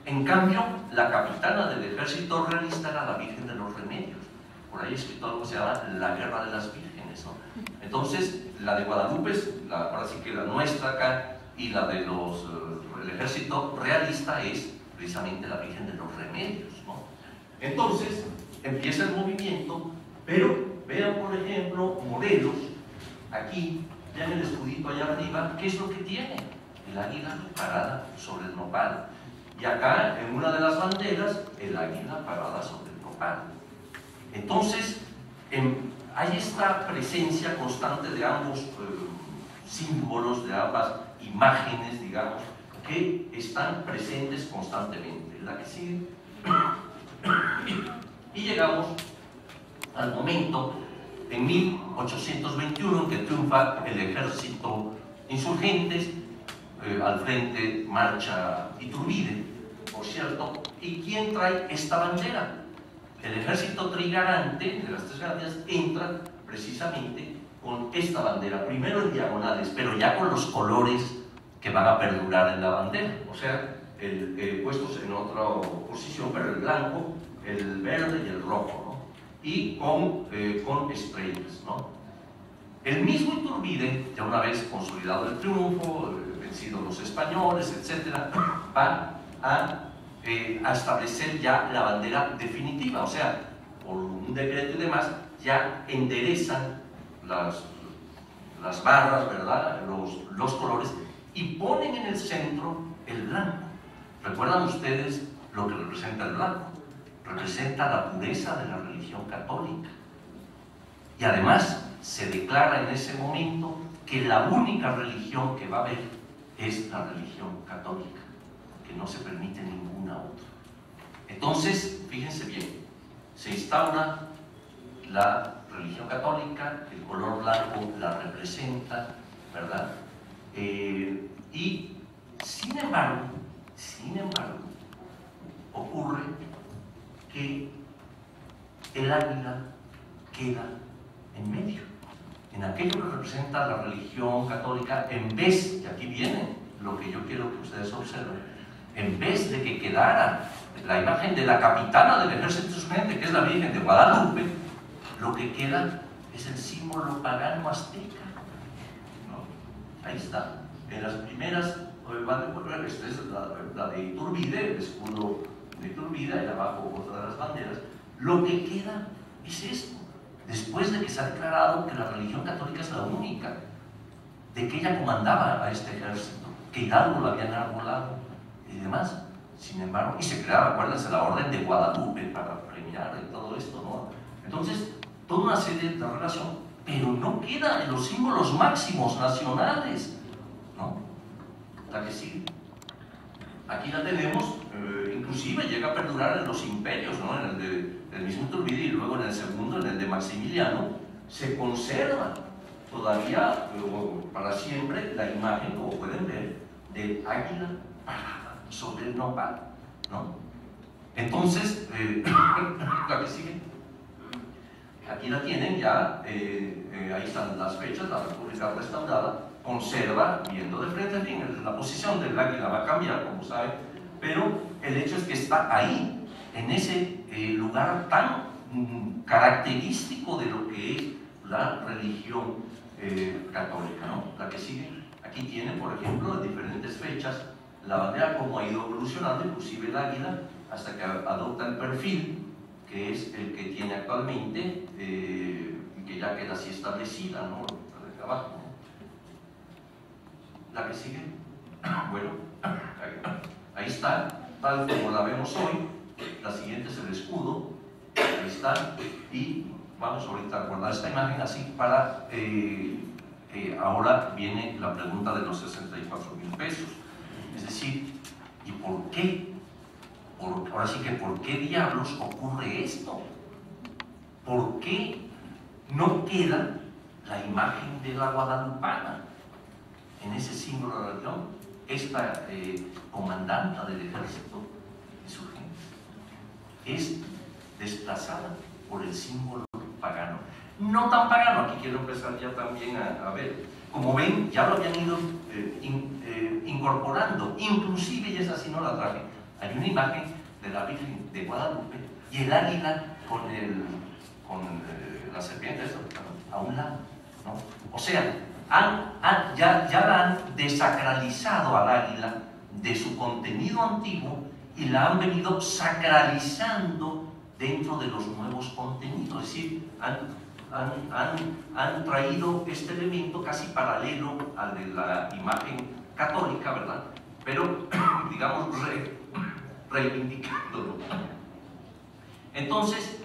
En cambio, la capitana del ejército realista era la Virgen de los Remedios. Por ahí escrito algo que se llama la Guerra de las Vírgenes, ¿no? Entonces, la de Guadalupe es, ahora sí que la nuestra acá, y la de el ejército realista es precisamente la Virgen de los Remedios, ¿no? Entonces, empieza el movimiento, pero vean, por ejemplo, Morelos, aquí, vean el escudito allá arriba, ¿qué es lo que tiene? El águila parada sobre el nopal. y acá en una de las banderas el águila parada sobre el nopal. Entonces hay esta presencia constante de ambos símbolos, de ambas imágenes, digamos, que están presentes constantemente. La que sigue. Y llegamos al momento en 1821 en que triunfa el ejército insurgentes, al frente marcha Iturbide, por cierto. ¿Y quién trae esta bandera? El ejército trigarante de las Tres Garantías entra precisamente con esta bandera, primero en diagonales, pero ya con los colores que van a perdurar en la bandera, o sea, puestos en otra posición, pero el blanco, el verde y el rojo, ¿no? Y con estrellas, ¿no? El mismo Iturbide, ya una vez consolidado el triunfo, vencidos los españoles, etc., va a establecer ya la bandera definitiva, o sea, por un decreto y demás, ya enderezan las barras, ¿verdad?, los colores, y ponen en el centro el blanco. ¿Recuerdan ustedes lo que representa el blanco? Representa la pureza de la religión católica. Y además se declara en ese momento que la única religión que va a haber es la religión católica, que no se permite ninguna otra. Entonces, fíjense bien, se instaura la religión católica, el color blanco la representa, ¿verdad? Y sin embargo, ocurre que el águila queda en medio, en aquello que representa la religión católica, en vez, y aquí viene lo que yo quiero que ustedes observen, en vez de que quedara la imagen de la capitana del ejército insurgente, que es la Virgen de Guadalupe, lo que queda es el símbolo pagano azteca, ¿no? Ahí está, en las primeras, esta es la de Iturbide, el escudo de Iturbide, y abajo otra de las banderas. Lo que queda es esto, después de que se ha declarado que la religión católica es la única, de que ella comandaba a este ejército, que Hidalgo lo había enarbolado y demás. Sin embargo, y se creaba, acuérdense, la Orden de Guadalupe para premiar y todo esto, ¿no? Entonces, toda una serie de relación, pero no queda en los símbolos máximos nacionales, ¿no? La que sigue. Aquí la tenemos, inclusive llega a perdurar en los imperios, ¿no? En el del mismo Iturbide y luego en el segundo, en el de Maximiliano, se conserva todavía para siempre la imagen, como pueden ver, del águila parada sobre el nopal, ¿no? Entonces, la que sigue, aquí la tienen ya, ahí están las fechas, la República restaurada, conserva, viendo de frente, en fin, la posición del águila va a cambiar, como saben, pero el hecho es que está ahí, en ese lugar tan característico de lo que es la religión católica, ¿no? La que sigue, aquí tienen, por ejemplo, en diferentes fechas, la bandera como ha ido evolucionando, inclusive el águila, hasta que adopta el perfil, que es el que tiene actualmente, y que ya queda así establecida, ¿no? La de abajo, ¿no? La que sigue, bueno, ahí está, tal como la vemos hoy. La siguiente es el escudo, ahí está, y vamos ahorita a guardar esta imagen así para, ahora viene la pregunta de los 64,000 pesos. Es decir, ¿y por qué? Ahora sí que, ¿por qué diablos ocurre esto? ¿Por qué no queda la imagen de la guadalupana en ese símbolo de la religión? Esta comandanta del ejército insurgente es desplazada por el símbolo pagano. No tan pagano, aquí quiero empezar ya también a ver. Como ven, ya lo habían ido incorporando, inclusive, y esa sí no la traje, hay una imagen de la Virgen de Guadalupe y el águila con la serpiente a un lado, ¿no? O sea, ya la han desacralizado al águila de su contenido antiguo y la han venido sacralizando dentro de los nuevos contenidos, es decir, han traído este elemento casi paralelo al de la imagen católica, ¿verdad? Pero, digamos, reivindicándolo. Entonces,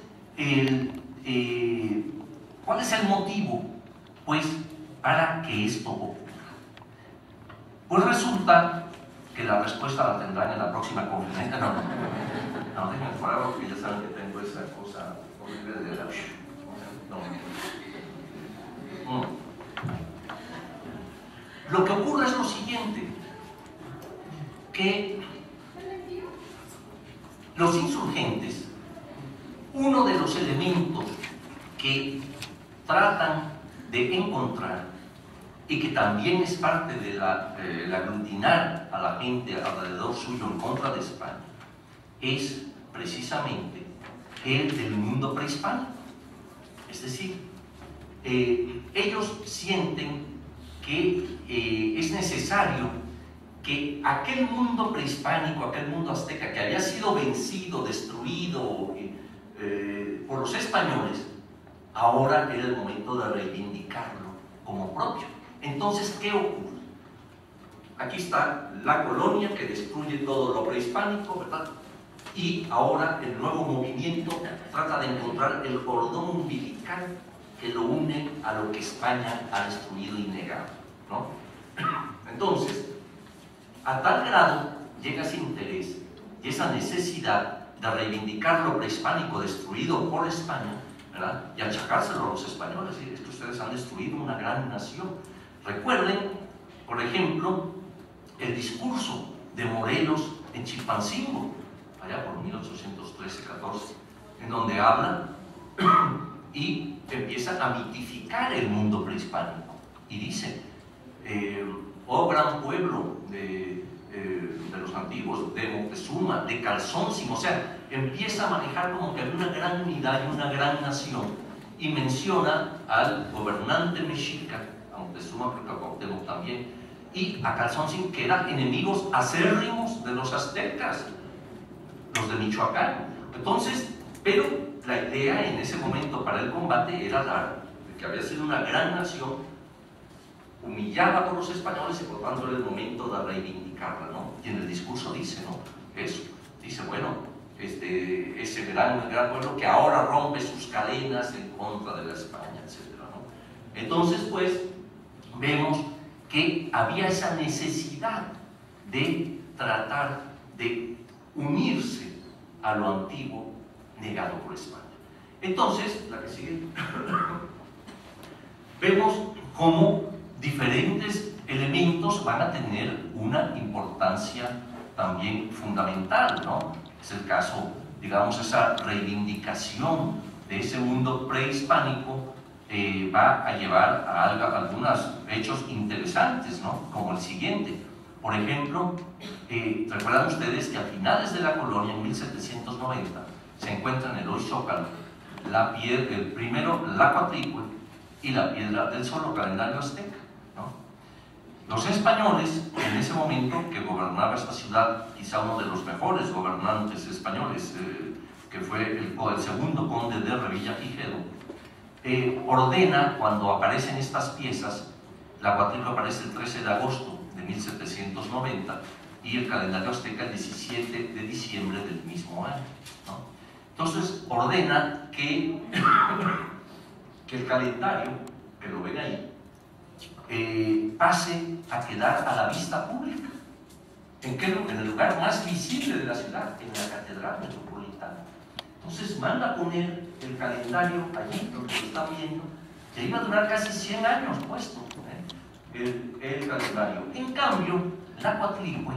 ¿cuál es el motivo, pues, para que esto ocurra? Pues resulta que la respuesta la tendrán en la próxima conferencia. No, déjenme fuera porque ya saben que tengo esa cosa horrible de la... No. Lo que ocurre es lo siguiente, que los insurgentes, uno de los elementos que tratan de encontrar y que también es parte de el aglutinar a la gente alrededor suyo en contra de España, es precisamente el del mundo prehispánico. Es decir, ellos sienten que es necesario que aquel mundo prehispánico, aquel mundo azteca que había sido vencido, destruido por los españoles, ahora era el momento de reivindicarlo como propio. Entonces, ¿qué ocurre? Aquí está la colonia que destruye todo lo prehispánico, ¿verdad? Y ahora el nuevo movimiento trata de encontrar el cordón umbilical que lo une a lo que España ha destruido y negado, ¿no? Entonces, a tal grado llega ese interés y esa necesidad de reivindicar lo prehispánico destruido por España, ¿verdad? Y achacárselo a los españoles. Es que ustedes han destruido una gran nación. Recuerden, por ejemplo, el discurso de Morelos en Chilpancingo, allá por 1813-14, en donde habla y empieza a mitificar el mundo prehispánico. Y dice, oh gran pueblo de los antiguos, de Moctezuma, de Calzóncimo, o sea, empieza a manejar como que había una gran unidad y una gran nación, y menciona al gobernante mexica, a Moctezuma, porque a Cuauhtémoc también, y a Calzóncimo, que eran enemigos acérrimos de los aztecas, los de Michoacán. Entonces, pero la idea en ese momento para el combate era dar que había sido una gran nación, humillada por los españoles, y por tanto era el momento de reivindicarla, ¿no? Y en el discurso dice, ¿no? Eso, dice, bueno, ese gran pueblo que ahora rompe sus cadenas en contra de la España, etc., ¿no? Entonces, pues, vemos que había esa necesidad de tratar de unirse a lo antiguo negado por España. Entonces, la que sigue, vemos cómo diferentes elementos van a tener una importancia también fundamental, ¿no? Es el caso, digamos, esa reivindicación de ese mundo prehispánico va a llevar a algunos hechos interesantes, ¿no? Como el siguiente. Por ejemplo, recuerdan ustedes que a finales de la colonia, en 1790, se encuentran en el hoy Zócalo primero la cuatrícula y la piedra del sol, o calendario azteca, ¿no? Los españoles, en ese momento que gobernaba esta ciudad, quizá uno de los mejores gobernantes españoles, que fue el segundo conde de Revillagigedo, ordena, cuando aparecen estas piezas, la cuatrícula aparece el 13 de agosto de 1790 y el calendario azteca el 17 de diciembre del mismo año, ¿no? Entonces ordena que el calendario, que lo ven ahí, pase a quedar a la vista pública. ¿En qué lugar? En el lugar más visible de la ciudad, en la Catedral Metropolitana. Entonces manda a poner el calendario allí, donde lo están viendo, que iba a durar casi 100 años puesto, el calendario. En cambio, la cuatrícula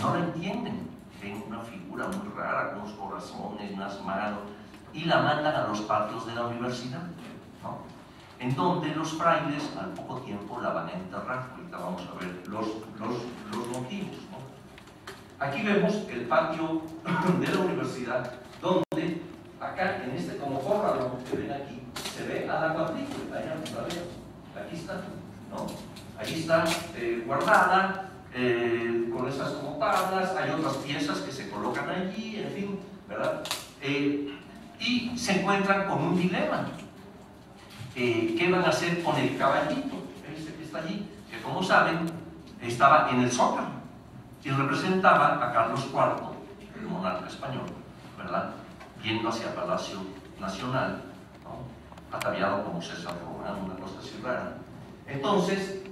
no lo entienden. Ven una figura muy rara, unos corazones, unas manos, y la mandan a los patios de la universidad, ¿no? En donde los frailes al poco tiempo la van a enterrar. Ahorita vamos a ver los motivos, ¿no? Aquí vemos el patio de la universidad, donde acá en este como córralo que ven aquí, se ve a la cuatrícula. Aquí está, ¿no? Ahí está guardada, con esas como tablas. Hay otras piezas que se colocan allí, en fin, ¿verdad? Y se encuentran con un dilema. ¿Qué van a hacer con el caballito? Este que está allí, que como saben, estaba en el Zócalo y representaba a Carlos IV el monarca español, ¿verdad? Yendo hacia Palacio Nacional, ¿no? Ataviado como César Román, una cosa así rara. Entonces,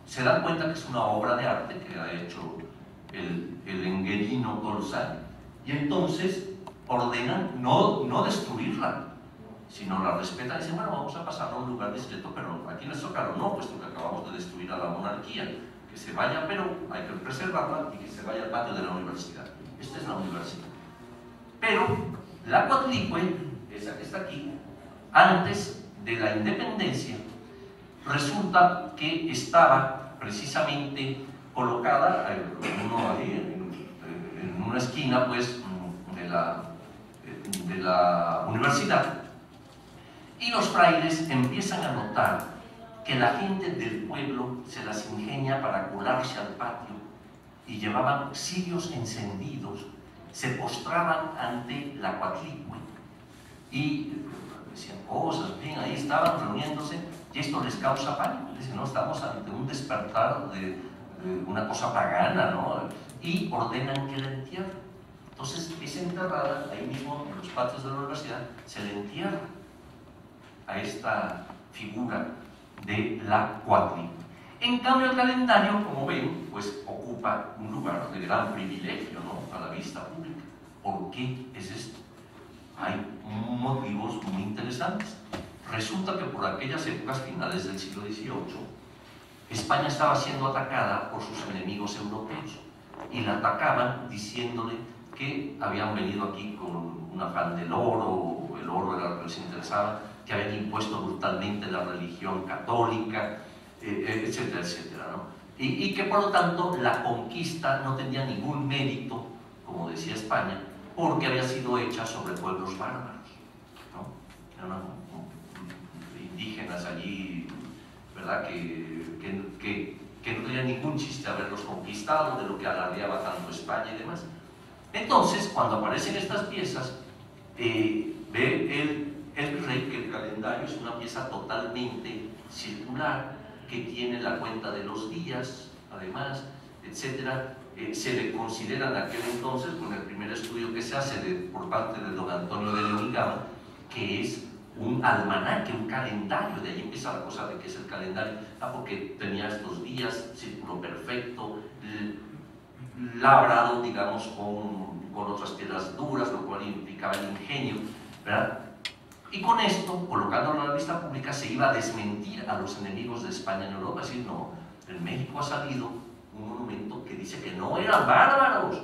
se dan cuenta que es una obra de arte que ha hecho el enguerino Tolsá, y entonces ordenan no destruirla, sino la respetan y dicen, bueno, vamos a pasarla a un lugar discreto, pero aquí les toca no, puesto que acabamos de destruir a la monarquía, que se vaya, pero hay que preservarla y que se vaya al patio de la universidad. Esta es la universidad. Pero la Coatlicue, esa que está aquí, antes de la independencia, resulta que estaba precisamente colocada en una esquina, pues, de la universidad, y los frailes empiezan a notar que la gente del pueblo se las ingenia para colarse al patio y llevaban cirios encendidos, se postraban ante la Coatlicue y decían cosas, bien, ahí estaban reuniéndose, y esto les causa pánico. Dicen, no, estamos ante un despertar de una cosa pagana, ¿no? Y ordenan que la entierren. Entonces, esa enterrada, ahí mismo en los patios de la universidad, se le entierra a esta figura de la Coatlicue. En cambio, el calendario, como ven, pues ocupa un lugar de gran privilegio, ¿no?, a la vista pública. ¿Por qué es esto? Hay motivos muy interesantes. Resulta que por aquellas épocas, finales del siglo XVIII, España estaba siendo atacada por sus enemigos europeos, y la atacaban diciéndole que habían venido aquí con un afán del oro, el oro era lo que les interesaba, que habían impuesto brutalmente la religión católica, etcétera, etcétera, ¿no? Y que por lo tanto la conquista no tenía ningún mérito, como decía España, porque había sido hecha sobre pueblos bárbaros, ¿no? Eran indígenas allí, ¿verdad?, que no tenía ningún chiste haberlos conquistado, de lo que alardeaba tanto España y demás. Entonces, cuando aparecen estas piezas, ve el rey que el calendario es una pieza totalmente circular, que tiene la cuenta de los días, además, etcétera. Se le considera en aquel entonces, con el primer estudio que se hace por parte de don Antonio de León y Gama, que es un almanaque, un calendario. De ahí empieza la cosa de qué es el calendario, porque tenía estos días, círculo perfecto, labrado, digamos, con otras piedras duras, lo cual implicaba el ingenio, ¿verdad? Y con esto, colocándolo en la vista pública, se iba a desmentir a los enemigos de España en Europa, es decir, no, en México ha salido un monumento que dice que no eran bárbaros,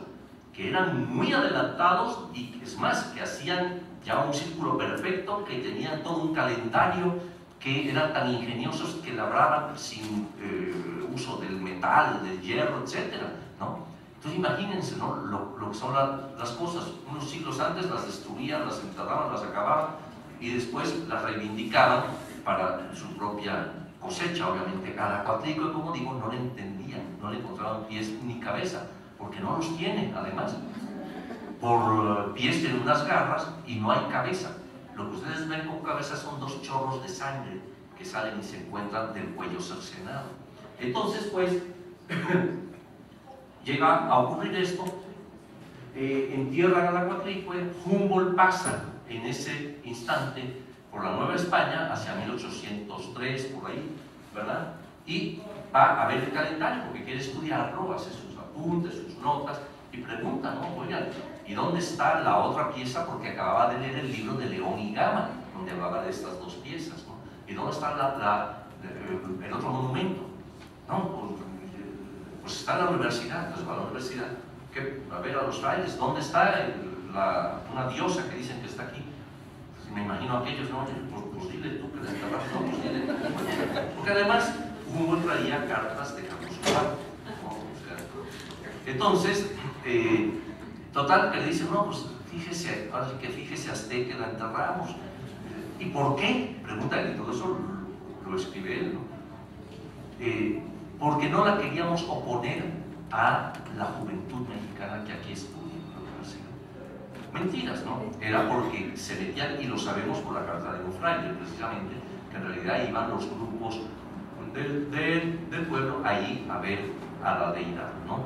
que eran muy adelantados, y es más, que hacían ya un círculo perfecto, que tenían todo un calendario, que eran tan ingeniosos que labraban sin uso del metal, del hierro, etcétera, ¿no? Entonces imagínense, ¿no?, lo que son las cosas. Unos siglos antes las destruían, las enterraban, las acababan, y después las reivindicaban para su propia cosecha. Obviamente a la Coatlicue, como digo, no le entendían, no le encontraban pies ni cabeza, porque no los tiene, además. Por pies tienen unas garras y no hay cabeza. Lo que ustedes ven con cabeza son dos chorros de sangre que salen y se encuentran del cuello cercenado. Entonces, pues, llega a ocurrir esto, entierran a la Coatlicue. Humboldt pasa en ese instante por la Nueva España hacia 1803, por ahí, ¿verdad? Y va a ver el calendario porque quiere estudiarlo, hace sus apuntes, sus notas, y pregunta, ¿no?, oigan, ¿y dónde está la otra pieza? Porque acababa de leer el libro de León y Gama, donde hablaba de estas dos piezas, ¿no? ¿Y dónde está el otro monumento? No, pues está en la universidad. Entonces va a la universidad, a ver a los frailes, ¿dónde está una diosa que dicen que está aquí? Pues me imagino a aquellos, ¿no? Pues dile tú que la enterraste, no, pues dile tú. Porque además Humboldt traía cartas de Carlos IV, ¿no? O sea, entonces, total, que le dicen, no, pues fíjese, ahora sí que fíjese a usted que la enterramos. ¿Y por qué? Pregunta él, y todo eso lo escribe él, ¿no? Porque no la queríamos oponer a la juventud mexicana que aquí estudia en la universidad. Mentiras, ¿no? Era porque se metían, y lo sabemos por la carta de un fraile, precisamente, que en realidad iban los grupos del pueblo ahí a ver a la deidad, ¿no?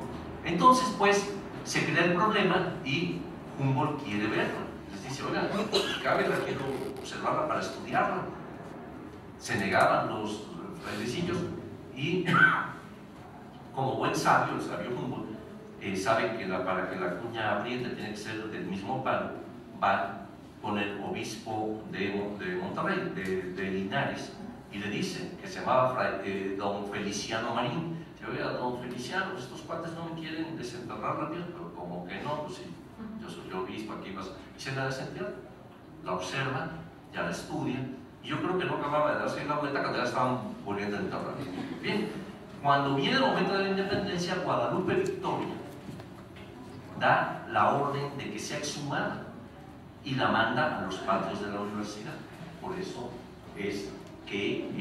Entonces, pues, se crea el problema y Humboldt quiere verla. Les dice, oigan, cabe, la quiero observarla para estudiarla. Se negaban los frailecillos y como buen sabio, el sabio Humboldt, sabe que para que la cuña apriete tiene que ser del mismo palo, va con el obispo de Monterrey, de Linares, y le dice, que se llamaba don Feliciano Marín, dice, oiga, don Feliciano, estos cuates no me quieren desenterrar la piel, pero como que no, pues sí, yo soy obispo, aquí vas, y se la desentierra, la observa, ya la estudia, y yo creo que no acababa de darse la vuelta cuando ya estaban volviendo a enterrar. Bien, cuando viene el momento de la independencia, Guadalupe Victoria da la orden de que sea exhumada y la manda a los patios de la universidad. Por eso es que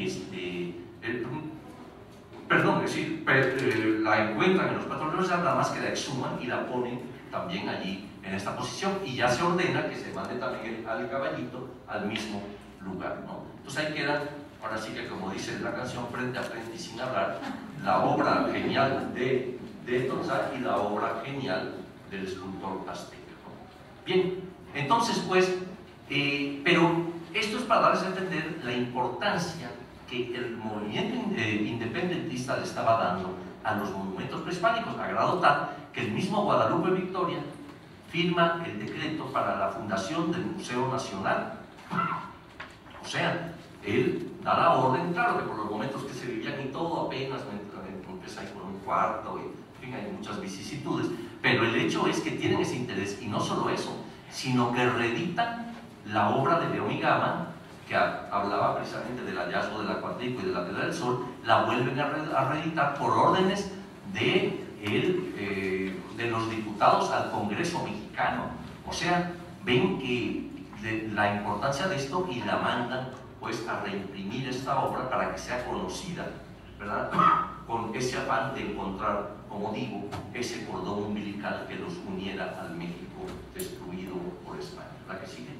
la encuentran en los patios de la universidad, nada más que la exhuman y la ponen también allí en esta posición, y ya se ordena que se mande también al caballito al mismo lugar, ¿no? Entonces ahí queda, ahora sí que como dice la canción, frente a frente y sin hablar, la obra genial de Tonzal y la obra genial del escultor azteca, ¿no? Bien, entonces pues, pero esto es para darles a entender la importancia que el movimiento independentista le estaba dando a los monumentos prehispánicos, a grado tal que el mismo Guadalupe Victoria firma el decreto para la fundación del Museo Nacional. O sea, él da la orden, claro que por los momentos que se vivían y todo, apenas empieza ahí por un cuarto, y en fin, hay muchas vicisitudes, pero el hecho es que tienen ese interés, y no solo eso, sino que reeditan la obra de León y Gama, que hablaba precisamente del hallazgo de la Cuadrico y de la Piedra del Sol, la vuelven a reeditar por órdenes de los diputados al Congreso mexicano. O sea, ven que la importancia de esto y la mandan pues a reimprimir esta obra para que sea conocida, ¿verdad? Con ese afán de encontrar, como digo, ese cordón umbilical que los uniera al México destruido por España. ¿La que sigue?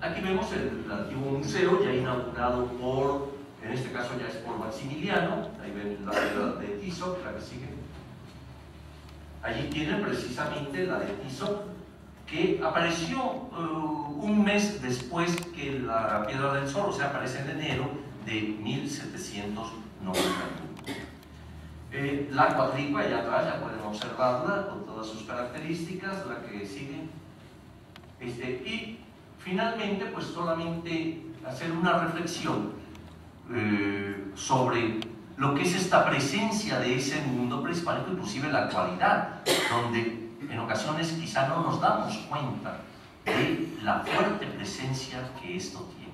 Aquí vemos el antiguo museo ya inaugurado por, en este caso ya es por Maximiliano, ahí ven la piedra de Tizoc, la que sigue. Allí tienen precisamente la de Tizoc, que apareció un mes después que la Piedra del Sol, o sea, aparece en enero de 1791. La Cuadrico allá atrás, ya pueden observarla con todas sus características, la que sigue. Y finalmente, pues solamente hacer una reflexión sobre lo que es esta presencia de ese mundo prehispánico, inclusive en la actualidad, donde en ocasiones quizá no nos damos cuenta de la fuerte presencia que esto tiene.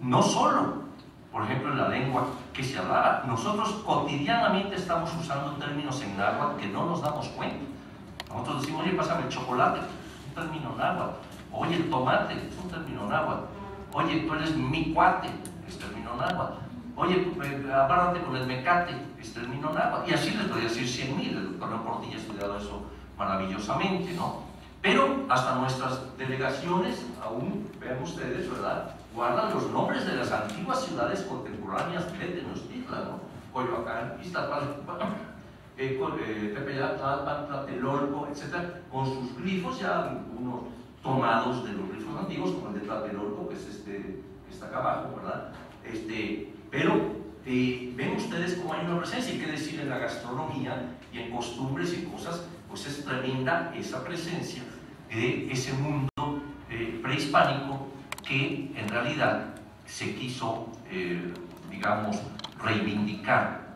No solo, por ejemplo, en la lengua que se hablaba, nosotros cotidianamente estamos usando términos en náhuatl que no nos damos cuenta. Nosotros decimos, oye, pásame el chocolate, es un término náhuatl. Oye, el tomate, es un término náhuatl. Oye, tú eres mi cuate, es término náhuatl. Oye, apárate con el mecate, es término náhuatl. Y así les voy a decir 100.000, el doctor León Portilla ha estudiado eso maravillosamente, ¿no? Pero hasta nuestras delegaciones, aún, vean ustedes, ¿verdad?, guardan los nombres de las antiguas ciudades contemporáneas de Tenochtitlan, ¿no? Coyoacán, Iztapalapa, Tepeyac, Tlatelolco, etc., con sus glifos, ya unos tomados de los glifos antiguos, como el de Tlatelolco, que es que está acá abajo, ¿verdad? Pero ven ustedes cómo hay una presencia, y qué decir en la gastronomía y en costumbres y cosas, pues es tremenda esa presencia de ese mundo prehispánico que en realidad se quiso, digamos, reivindicar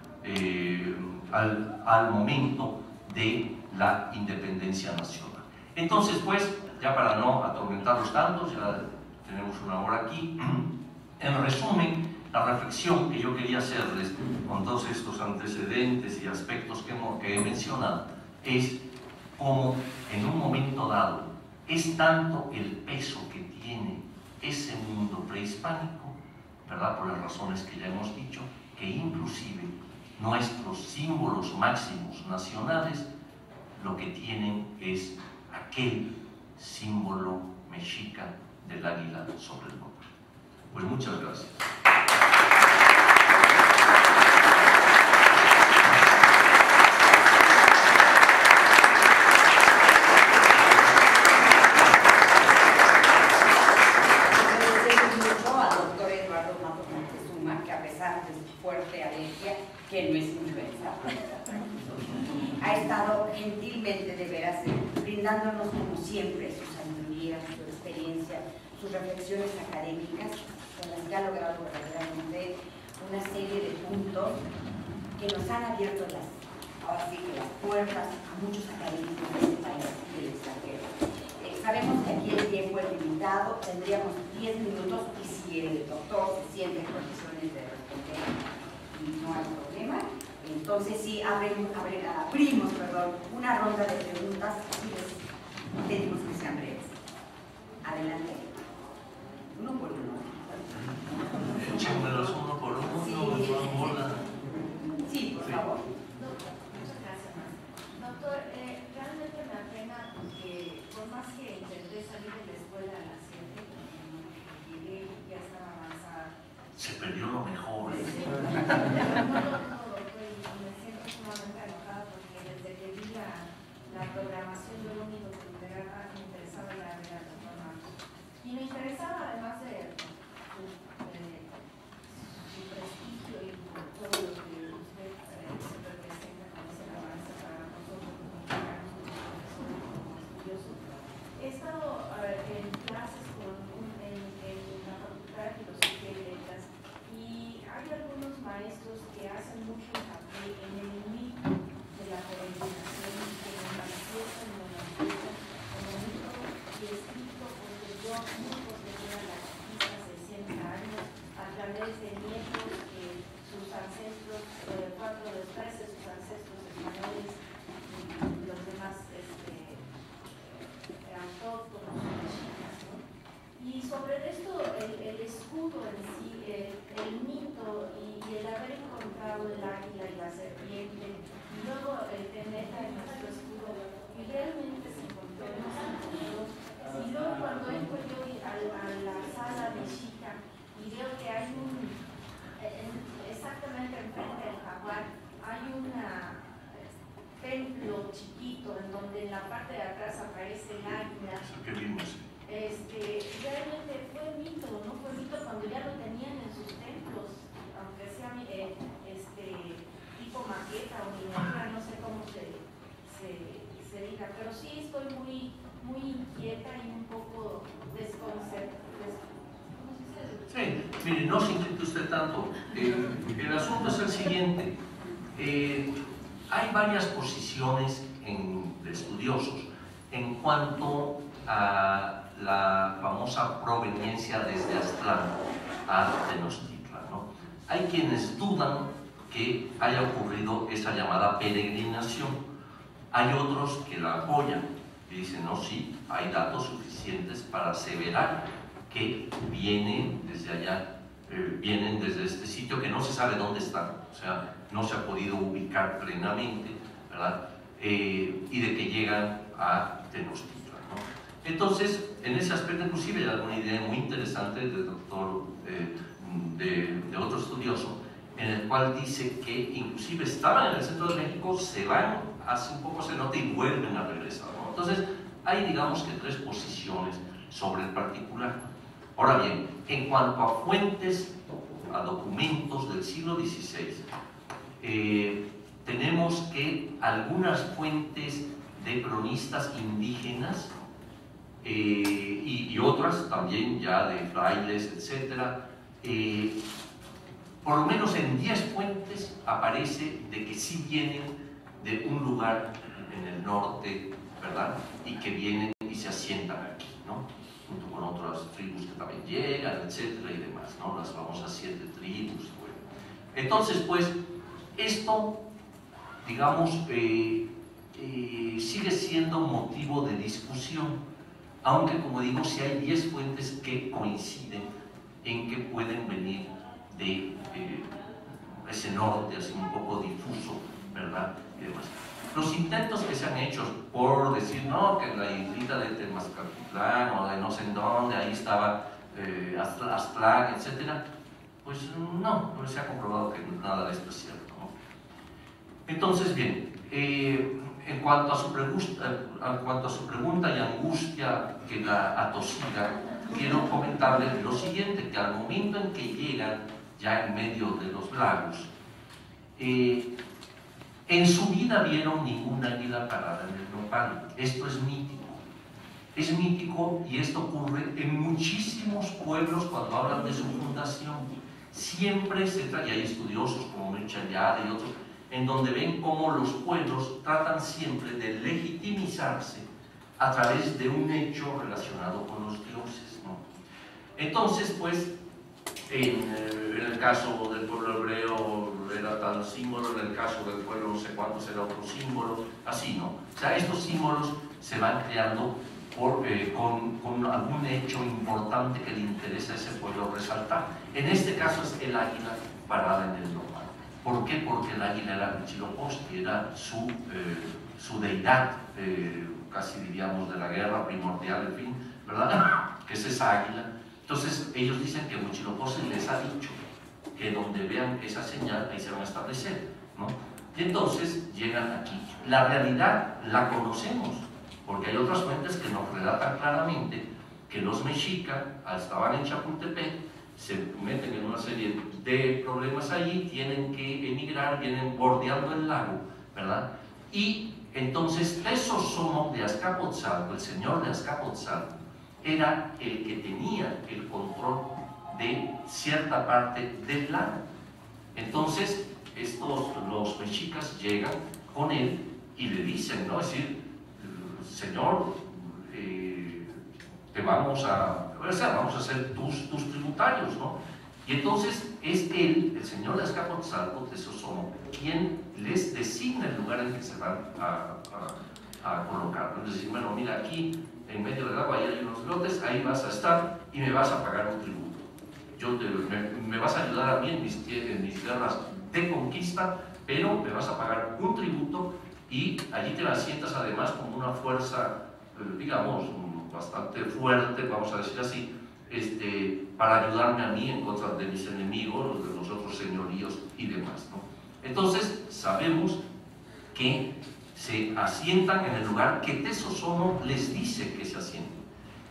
al momento de la independencia nacional. Entonces, pues, ya para no atormentarlos tanto, ya tenemos una hora aquí, en resumen, la reflexión que yo quería hacerles con todos estos antecedentes y aspectos que he mencionado es cómo en un momento dado es tanto el peso que tiene ese mundo prehispánico, ¿verdad?, por las razones que ya hemos dicho, que inclusive nuestros símbolos máximos nacionales lo que tienen es aquel símbolo mexica del águila sobre el nopal. Pues muchas gracias. de su fuerte alergia, que no es influenza. Ha estado gentilmente, de veras, brindándonos como siempre su sabiduría, su experiencia, sus reflexiones académicas, con las que ha logrado verdaderamente una serie de puntos que nos han abierto ahora sí que las puertas a muchos académicos de este país y del extranjero. Sabemos que aquí el tiempo es limitado, tendríamos 10 minutos y si el doctor se siente en condiciones de responder, no hay problema. Entonces sí, abrimos una ronda de preguntas y les pedimos que sean breves. Adelante. Uno por uno. Échenmelos uno por uno, sí, por favor. Muchas gracias. Doctor, realmente me apena porque por más que intenté salir de la escuela a las 7, llegué y ya estaba avanzada. Se perdió lo mejor. No, doctor, y me siento sumamente enojada porque desde que vi la programación yo lo único que me interesaba era ver al doctor Marcos. Y me interesaba además de su prestigio y por todo lo que usted se representa como ese avance para nosotros como mexicanos, como profesores, como estudiosos. He estado en clases en la Facultad de Filosofía y Letras y hay algunos maestros que hacen mucho hincapié en el mito de la peregrinación que me manifiesta y me manifiesta como mito y escrito porque yo muy posterior a las conquistas de 100 años a través de nietos que sus ancestros, 4 de los 13, sus ancestros españoles y los demás autóctonos mexicas, ¿no? Y sobre esto, el escudo en sí, el mito y el haber encontrado el águila y la serpiente, y luego el tenerla en nuestro escudo, y realmente se encontró en nuestro escudo. Y luego cuando entro yo a la sala mexica y veo que hay exactamente enfrente del jaguar, hay un templo chiquito en donde en la parte de atrás aparece el águila. ¿Qué vimos? Realmente fue mito, no fue mito cuando ya lo tenían en sus templos, aunque sea tipo maqueta o miniatura, no sé cómo se diga, pero sí estoy muy inquieta y un poco desconcertada. Sí, mire, no se inquiete usted tanto. El asunto es el siguiente. Hay varias posiciones de estudiosos en cuanto a la famosa proveniencia desde Aztlán a Tenochtitlan, ¿no? Hay quienes dudan que haya ocurrido esa llamada peregrinación. Hay otros que la apoyan y dicen, no, sí, hay datos suficientes para aseverar que vienen desde allá, vienen desde este sitio que no se sabe dónde están, o sea, no se ha podido ubicar plenamente, ¿verdad? Y de que llegan a Tenochtitlan, ¿no? Entonces, en ese aspecto inclusive hay alguna idea muy interesante del doctor, de otro estudioso, en el cual dice que inclusive estaban en el centro de México, se van, hace un poco cenote y vuelven a regresar, ¿no? Entonces, hay digamos que 3 posiciones sobre el particular. Ahora bien, en cuanto a fuentes, a documentos del siglo XVI, tenemos que algunas fuentes de cronistas indígenas y otras también ya de frailes, etcétera, por lo menos en 10 fuentes aparece de que sí vienen de un lugar en el norte, ¿verdad? Y que vienen y se asientan aquí, ¿no? Junto con otras tribus que también llegan, etcétera y demás, ¿no? Las famosas 7 tribus. Bueno. Entonces, pues, esto, digamos, sigue siendo motivo de discusión, aunque, como digo, si hay 10 fuentes que coinciden en que pueden venir de ese norte, así un poco difuso, ¿verdad? Y demás. Los intentos que se han hecho por decir, no, que en la islita de Tezcatlipoca o de no sé en dónde, ahí estaba Aztlán, etcétera, pues no se ha comprobado que nada de esto es cierto, ¿no? Entonces, bien, en cuanto a su pregunta y angustia que la atosiga, quiero comentarles lo siguiente, que al momento en que llegan ya en medio de los lagos, en su vida vieron ningún águila parada en el nopal. Esto es mítico. Es mítico y esto ocurre en muchísimos pueblos cuando hablan de su fundación. Siempre se trata, y hay estudiosos como Mircea y otros, en donde ven cómo los pueblos tratan siempre de legitimizarse a través de un hecho relacionado con los dioses, ¿no? Entonces, pues, en el caso del pueblo hebreo era tal símbolo, en el caso del pueblo no sé cuántos era otro símbolo, así, ¿no? O sea, estos símbolos se van creando con algún hecho importante que le interesa a ese pueblo resaltar. En este caso es el águila parada en el nopal. ¿Por qué? Porque el águila era Huitzilopochtli, era su deidad, casi diríamos de la guerra primordial, en fin, ¿verdad? Que es esa águila. Entonces ellos dicen que Huitzilopochtli les ha dicho que donde vean esa señal, ahí se van a establecer, ¿no? Y entonces llegan aquí. La realidad la conocemos, porque hay otras fuentes que nos relatan claramente que los mexicas estaban en Chapultepec, se meten en una serie de problemas allí, tienen que emigrar, vienen bordeando el lago, ¿verdad? Y entonces Tezosomo de Azcapotzalco, el señor de Azcapotzalco, era el que tenía el control de cierta parte del lago. Entonces los mexicas llegan con él y le dicen, ¿no? Es decir, señor, te vamos a ser tus tributarios, ¿no? Y entonces es él, el señor de Azcapotzalco, Tezosomo, quien les designa el lugar en que se van a colocar. Es decir, bueno, mira, aquí en medio del agua hay unos lotes, ahí vas a estar y me vas a pagar un tributo. Me vas a ayudar a mí en mis guerras de conquista, pero me vas a pagar un tributo y allí te asientas además como una fuerza, digamos, bastante fuerte, vamos a decir así, para ayudarme a mí en contra de mis enemigos, de los otros señoríos y demás, ¿no? Entonces sabemos que se asientan en el lugar que Tezosomo les dice que se asienten.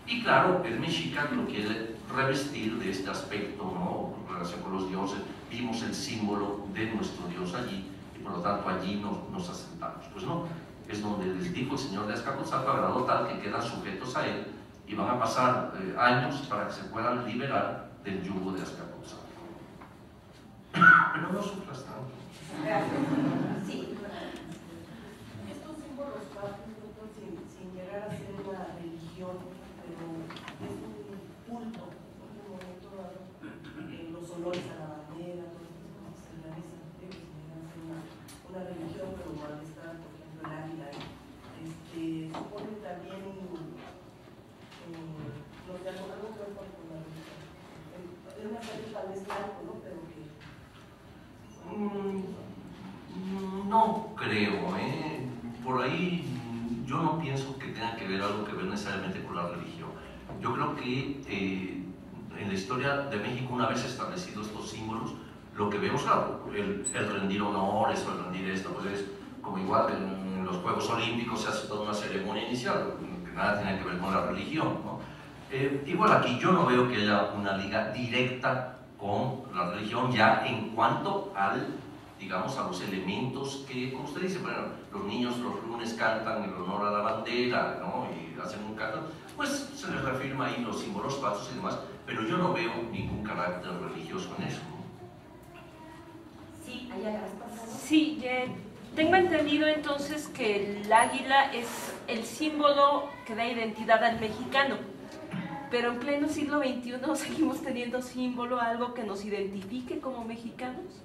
Y claro, el mexica lo quiere revestir de este aspecto, ¿no? En relación con los dioses, vimos el símbolo de nuestro dios allí, y por lo tanto allí nos asentamos. Pues no, es donde les dijo el señor de Azcapotzalco, a grado tal que quedan sujetos a él y van a pasar años para que se puedan liberar del yugo de Azcapotzalco. Pero no sufras tanto. Sí. Estos símbolos patrios, sin llegar a ser una religión, pero es un culto, en un momento dado, los olores a la bandera, todas estas cosas se realizan, sin llegar a ser una religión, pero igual está, por ejemplo, el águila. Suponen también los de algo que ver con la religión. Es una serie tal vez blanco, ¿no? Pero que... No creo, por ahí yo no pienso que tenga que ver algo que ver necesariamente con la religión. Yo creo que en la historia de México, una vez establecidos estos símbolos, lo que vemos, claro, el rendir honores o el rendir esto, pues es como igual que en los Juegos Olímpicos se hace toda una ceremonia inicial, que nada tiene que ver con la religión, ¿no? Igual aquí yo no veo que haya una liga directa con la religión ya en cuanto al, digamos, a los elementos que, como usted dice, bueno, los niños los lunes cantan en honor a la bandera, ¿no? Y hacen un canto, pues se les reafirma ahí los símbolos pasos y demás, pero yo no veo ningún carácter religioso en eso, ¿no? Sí, ahí atrás, por favor. Sí, tengo entendido entonces que el águila es el símbolo que da identidad al mexicano, pero en pleno siglo XXI seguimos teniendo símbolo, algo que nos identifique como mexicanos.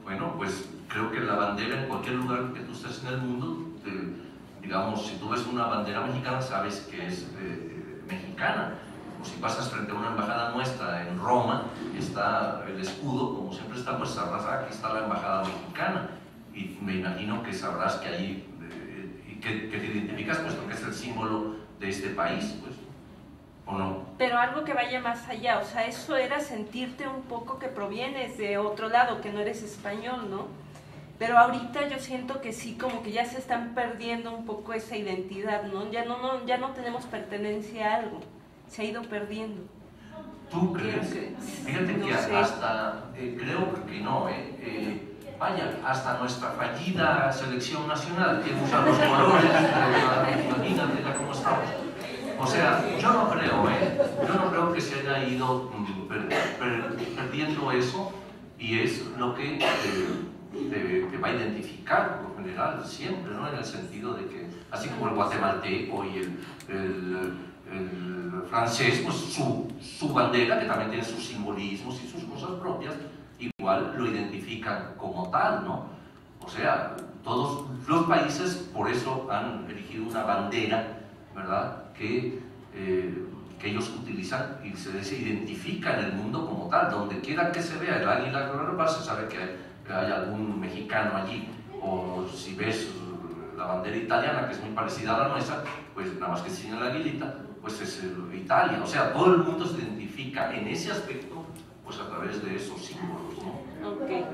Bueno, pues creo que la bandera en cualquier lugar que tú estés en el mundo, digamos, si tú ves una bandera mexicana sabes que es mexicana. O si pasas frente a una embajada nuestra en Roma, está el escudo, como siempre está, pues sabrás, aquí está la embajada mexicana. Y me imagino que sabrás que ahí, que te identificas, puesto que es el símbolo de este país, pues, ¿o no? Pero algo que vaya más allá, o sea, eso era sentirte un poco que provienes de otro lado, que no eres español, ¿no? Pero ahorita yo siento que sí, como que ya se están perdiendo un poco esa identidad, ¿no? Ya no tenemos pertenencia a algo, se ha ido perdiendo. ¿Tú crees? Fíjate que hasta, creo que no, vaya, hasta nuestra fallida selección nacional que usa los colores, imagínate cómo estamos. O sea, yo no creo que se haya ido perdiendo eso, y es lo que te va a identificar por general siempre, ¿no? En el sentido de que, así como el guatemalteco y el francés, pues su bandera, que también tiene sus simbolismos y sus cosas propias, igual lo identifican como tal, ¿no? O sea, todos los países por eso han elegido una bandera, ¿verdad?, que ellos utilizan y se identifica en el mundo como tal. Donde quiera que se vea el águila global, se sabe que hay algún mexicano allí. O si ves la bandera italiana, que es muy parecida a la nuestra, pues nada más que sin el aguilita, pues es Italia. O sea, todo el mundo se identifica en ese aspecto, pues a través de esos símbolos, ¿no? Okay.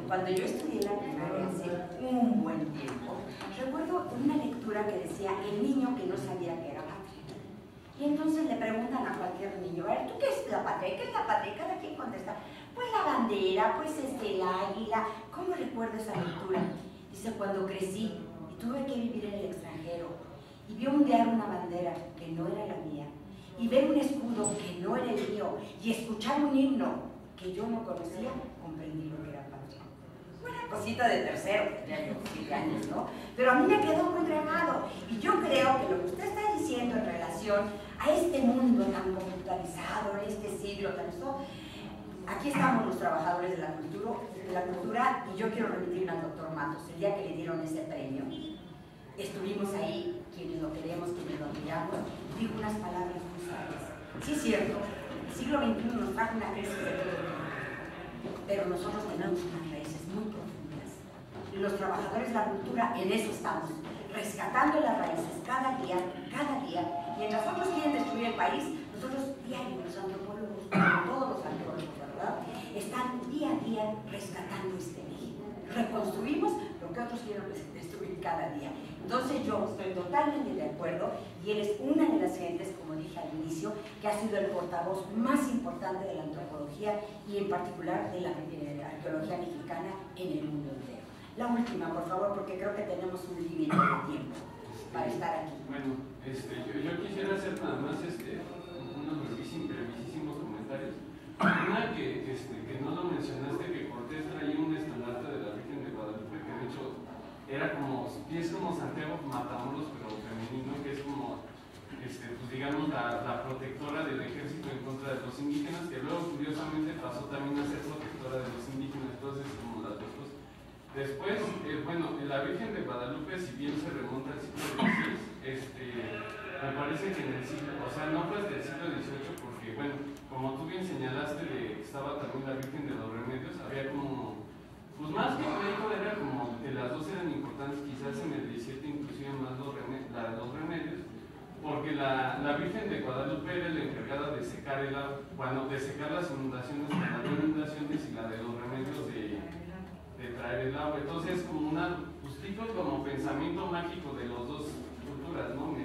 Cuando yo estudié la primaria hace un buen tiempo, recuerdo una lectura que decía el niño que no sabía que era patria. Y entonces le preguntan a cualquier niño, a ver, ¿tú qué es la patria? ¿Qué es la patria? Cada quien contesta, pues la bandera, pues el águila. ¿Cómo recuerdo esa lectura? Dice, cuando crecí y tuve que vivir en el extranjero y vi ondear una bandera que no era la mía, y ver un escudo que no era el mío, y escuchar un himno que yo no conocía, comprendí lo que era patria. Una cosita de tercero, tenía yo 7 años, ¿no? Pero a mí me quedó muy grabado, y yo creo que lo que usted está diciendo en relación a este mundo tan computarizado, en este siglo tan esto, aquí estamos los trabajadores de la cultura, y yo quiero remitirme al doctor Matos. El día que le dieron ese premio, estuvimos ahí, quienes lo queremos, quienes lo admiramos, dijo unas palabras muy sabias. Sí, es cierto, el siglo XXI nos trajo una crisis de todo, pero nosotros tenemos unas raíces muy profundas. Y los trabajadores de la cultura, en eso estamos, rescatando las raíces cada día. Mientras otros quieren destruir el país, nosotros diario, los antropólogos, todos los antropólogos, ¿verdad?, están día a día rescatando este México. Reconstruimos lo que otros quieren destruir cada día. Entonces yo estoy totalmente de acuerdo, y él es una de las gentes, como dije al inicio, que ha sido el portavoz más importante de la antropología y en particular de la arqueología mexicana en el mundo entero. La última, por favor, porque creo que tenemos un límite de tiempo para estar aquí. Bueno, yo quisiera hacer nada más unos brevísimos comentarios. Una que no lo mencionaste, que Cortés traía un estandarte de la Virgen de Guadalupe, que de hecho era como Santiago Matamoros, pero femenino, que es como, pues digamos, la protectora del ejército en contra de los indígenas, que luego curiosamente pasó también a ser protectora de los indígenas. Entonces, como las dos cosas. Después, bueno, la Virgen de Guadalupe, si bien se remonta al siglo XVI, me parece que en el siglo, o sea, no fue del siglo XVIII, porque, bueno, como tú bien señalaste, estaba también la Virgen de los Remedios, había como, pues más que médico, era como que las dos eran importantes, quizás en el XVII inclusive más la de los Remedios, porque la Virgen de Guadalupe era la encargada de secar el agua, bueno, de secar las inundaciones, las inundaciones, y la de los remedios de traer el agua. Entonces, como pues tipo como pensamiento mágico de las dos culturas, ¿no?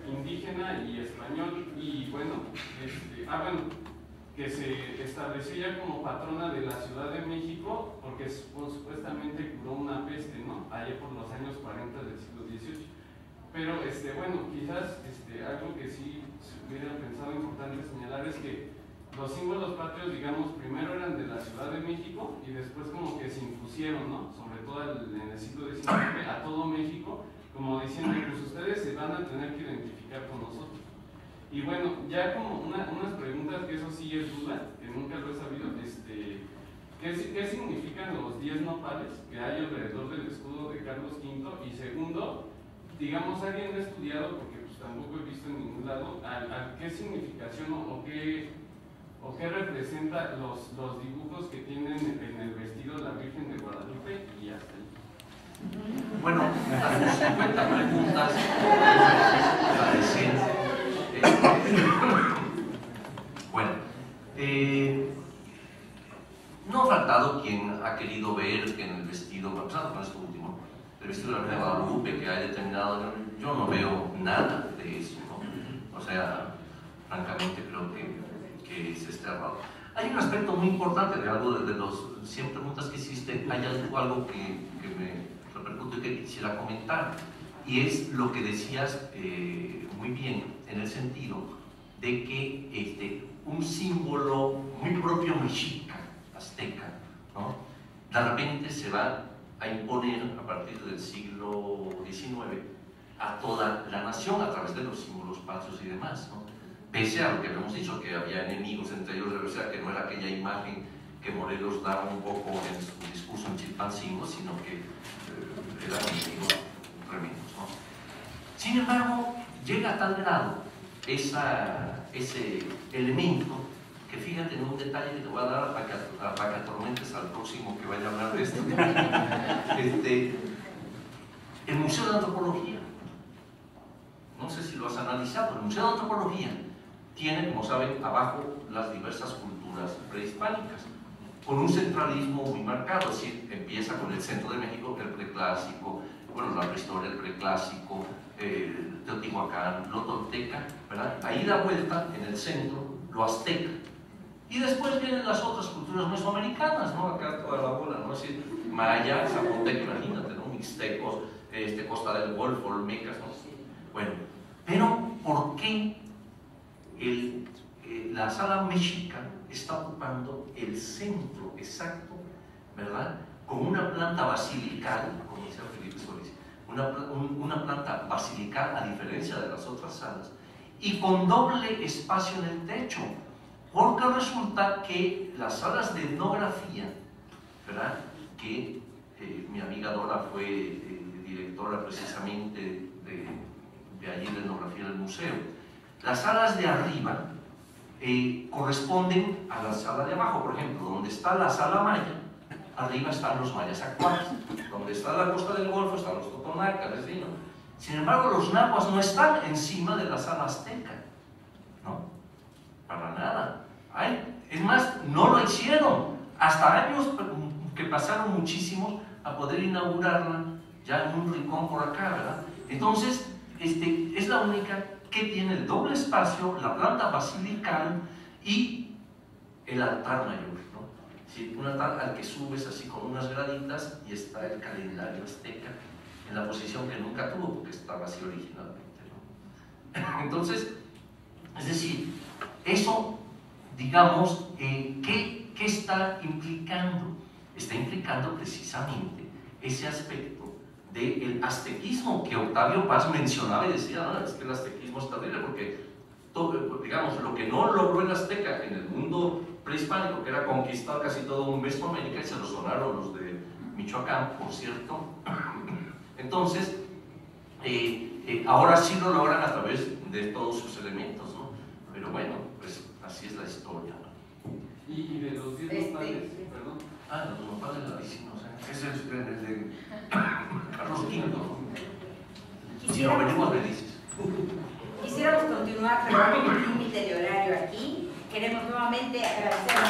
Indígena y español. Y bueno, que se estableció ya como patrona de la Ciudad de México, porque supuestamente curó una peste, ¿no?, allá por los años 40 del siglo XVIII. Pero, bueno, quizás algo que sí se hubiera pensado importante señalar es que los símbolos patrios, digamos, primero eran de la Ciudad de México y después como que se impusieron, ¿no?, sobre todo en el siglo XIX, a todo México, como diciendo, pues ustedes se van a tener que identificar con nosotros. Y bueno, ya como unas preguntas que eso sí es duda, que nunca lo he sabido, ¿qué significan los 10 nopales que hay alrededor del escudo de Carlos V? Y segundo, digamos, alguien ha estudiado, porque pues tampoco he visto en ningún lado, qué significación o qué representa los dibujos que tienen en el vestido de la Virgen de Guadalupe, y hasta ahí. Bueno, a tus 50 preguntas, bueno, no ha faltado quien ha querido ver que en el vestido, empezando con esto último, el vestido de la Virgen de Guadalupe que hay determinado, yo no veo nada de eso, ¿no? O sea, francamente creo que se esté errado. Hay un aspecto muy importante de algo de las 100 preguntas que hiciste, hay algo que me repercute y que quisiera comentar, y es lo que decías muy bien, en el sentido de que un símbolo muy propio mexica, azteca, ¿no? De repente se va a imponer a partir del siglo XIX a toda la nación a través de los símbolos patrios y demás, ¿no? Pese a lo que habíamos dicho, que había enemigos entre ellos, o sea, que no era aquella imagen que Morelos daba un poco en su discurso en Chilpancingo, sino que eran enemigos tremendos, ¿no? Sin embargo, llega a tal grado ese elemento que, fíjate en un detalle que te voy a dar para que atormentes al próximo que vaya a hablar de esto. El Museo de Antropología, no sé si lo has analizado, el Museo de Antropología tiene, como saben, abajo las diversas culturas prehispánicas, con un centralismo muy marcado, es decir, empieza con el centro de México, el preclásico, bueno, la prehistoria, el preclásico, Teotihuacán, lo tolteca, ¿verdad? Ahí da vuelta en el centro lo azteca. Y después vienen las otras culturas mesoamericanas, ¿no? Acá toda la bola, ¿no? Es decir, maya, zapoteca, imagínate, ¿no? Mixtecos, Costa del Golfo, olmecas, ¿no? Bueno, pero ¿por qué la sala mexica está ocupando el centro exacto, ¿verdad? Con una planta basilical, como decía Felipe Solís, una planta basilical a diferencia de las otras salas, y con doble espacio en el techo, porque resulta que las salas de etnografía, ¿verdad? Que mi amiga Dora fue directora precisamente de allí de etnografía del museo, las salas de arriba corresponden a la sala de abajo. Por ejemplo, donde está la sala maya, arriba están los mayas actuales, donde está la Costa del Golfo están los totonacas, ¿no? Sin embargo, los nahuas no están encima de la sala azteca, ¿no? Para nada. Es más, no lo hicieron, hasta años que pasaron muchísimos a poder inaugurarla ya en un rincón por acá, ¿verdad? Entonces, es la única que tiene el doble espacio, la planta basilical y el altar mayor, ¿no? Sí, un altar al que subes así con unas graditas y está el calendario azteca en la posición que nunca tuvo porque estaba así originalmente, ¿no? Entonces, es decir, eso, digamos, ¿qué está implicando? Está implicando precisamente ese aspecto del aztequismo que Octavio Paz mencionaba y decía, no, es que el aztequismo es terrible porque todo, digamos, lo que no logró el azteca en el mundo prehispánico, que era conquistar casi todo un Mesoamérica, y se lo sonaron los de Michoacán, por cierto. Entonces, ahora sí lo logran a través de todos sus elementos, ¿no? Pero bueno, pues así es la historia, ¿no? Y de los 10 nopales, perdón. Los nopales lavísimos, ese es el de Carlos V, ¿no? Si no venimos felices. Quisiéramos continuar, pero hay un límite de horario aquí. Queremos nuevamente agradecer a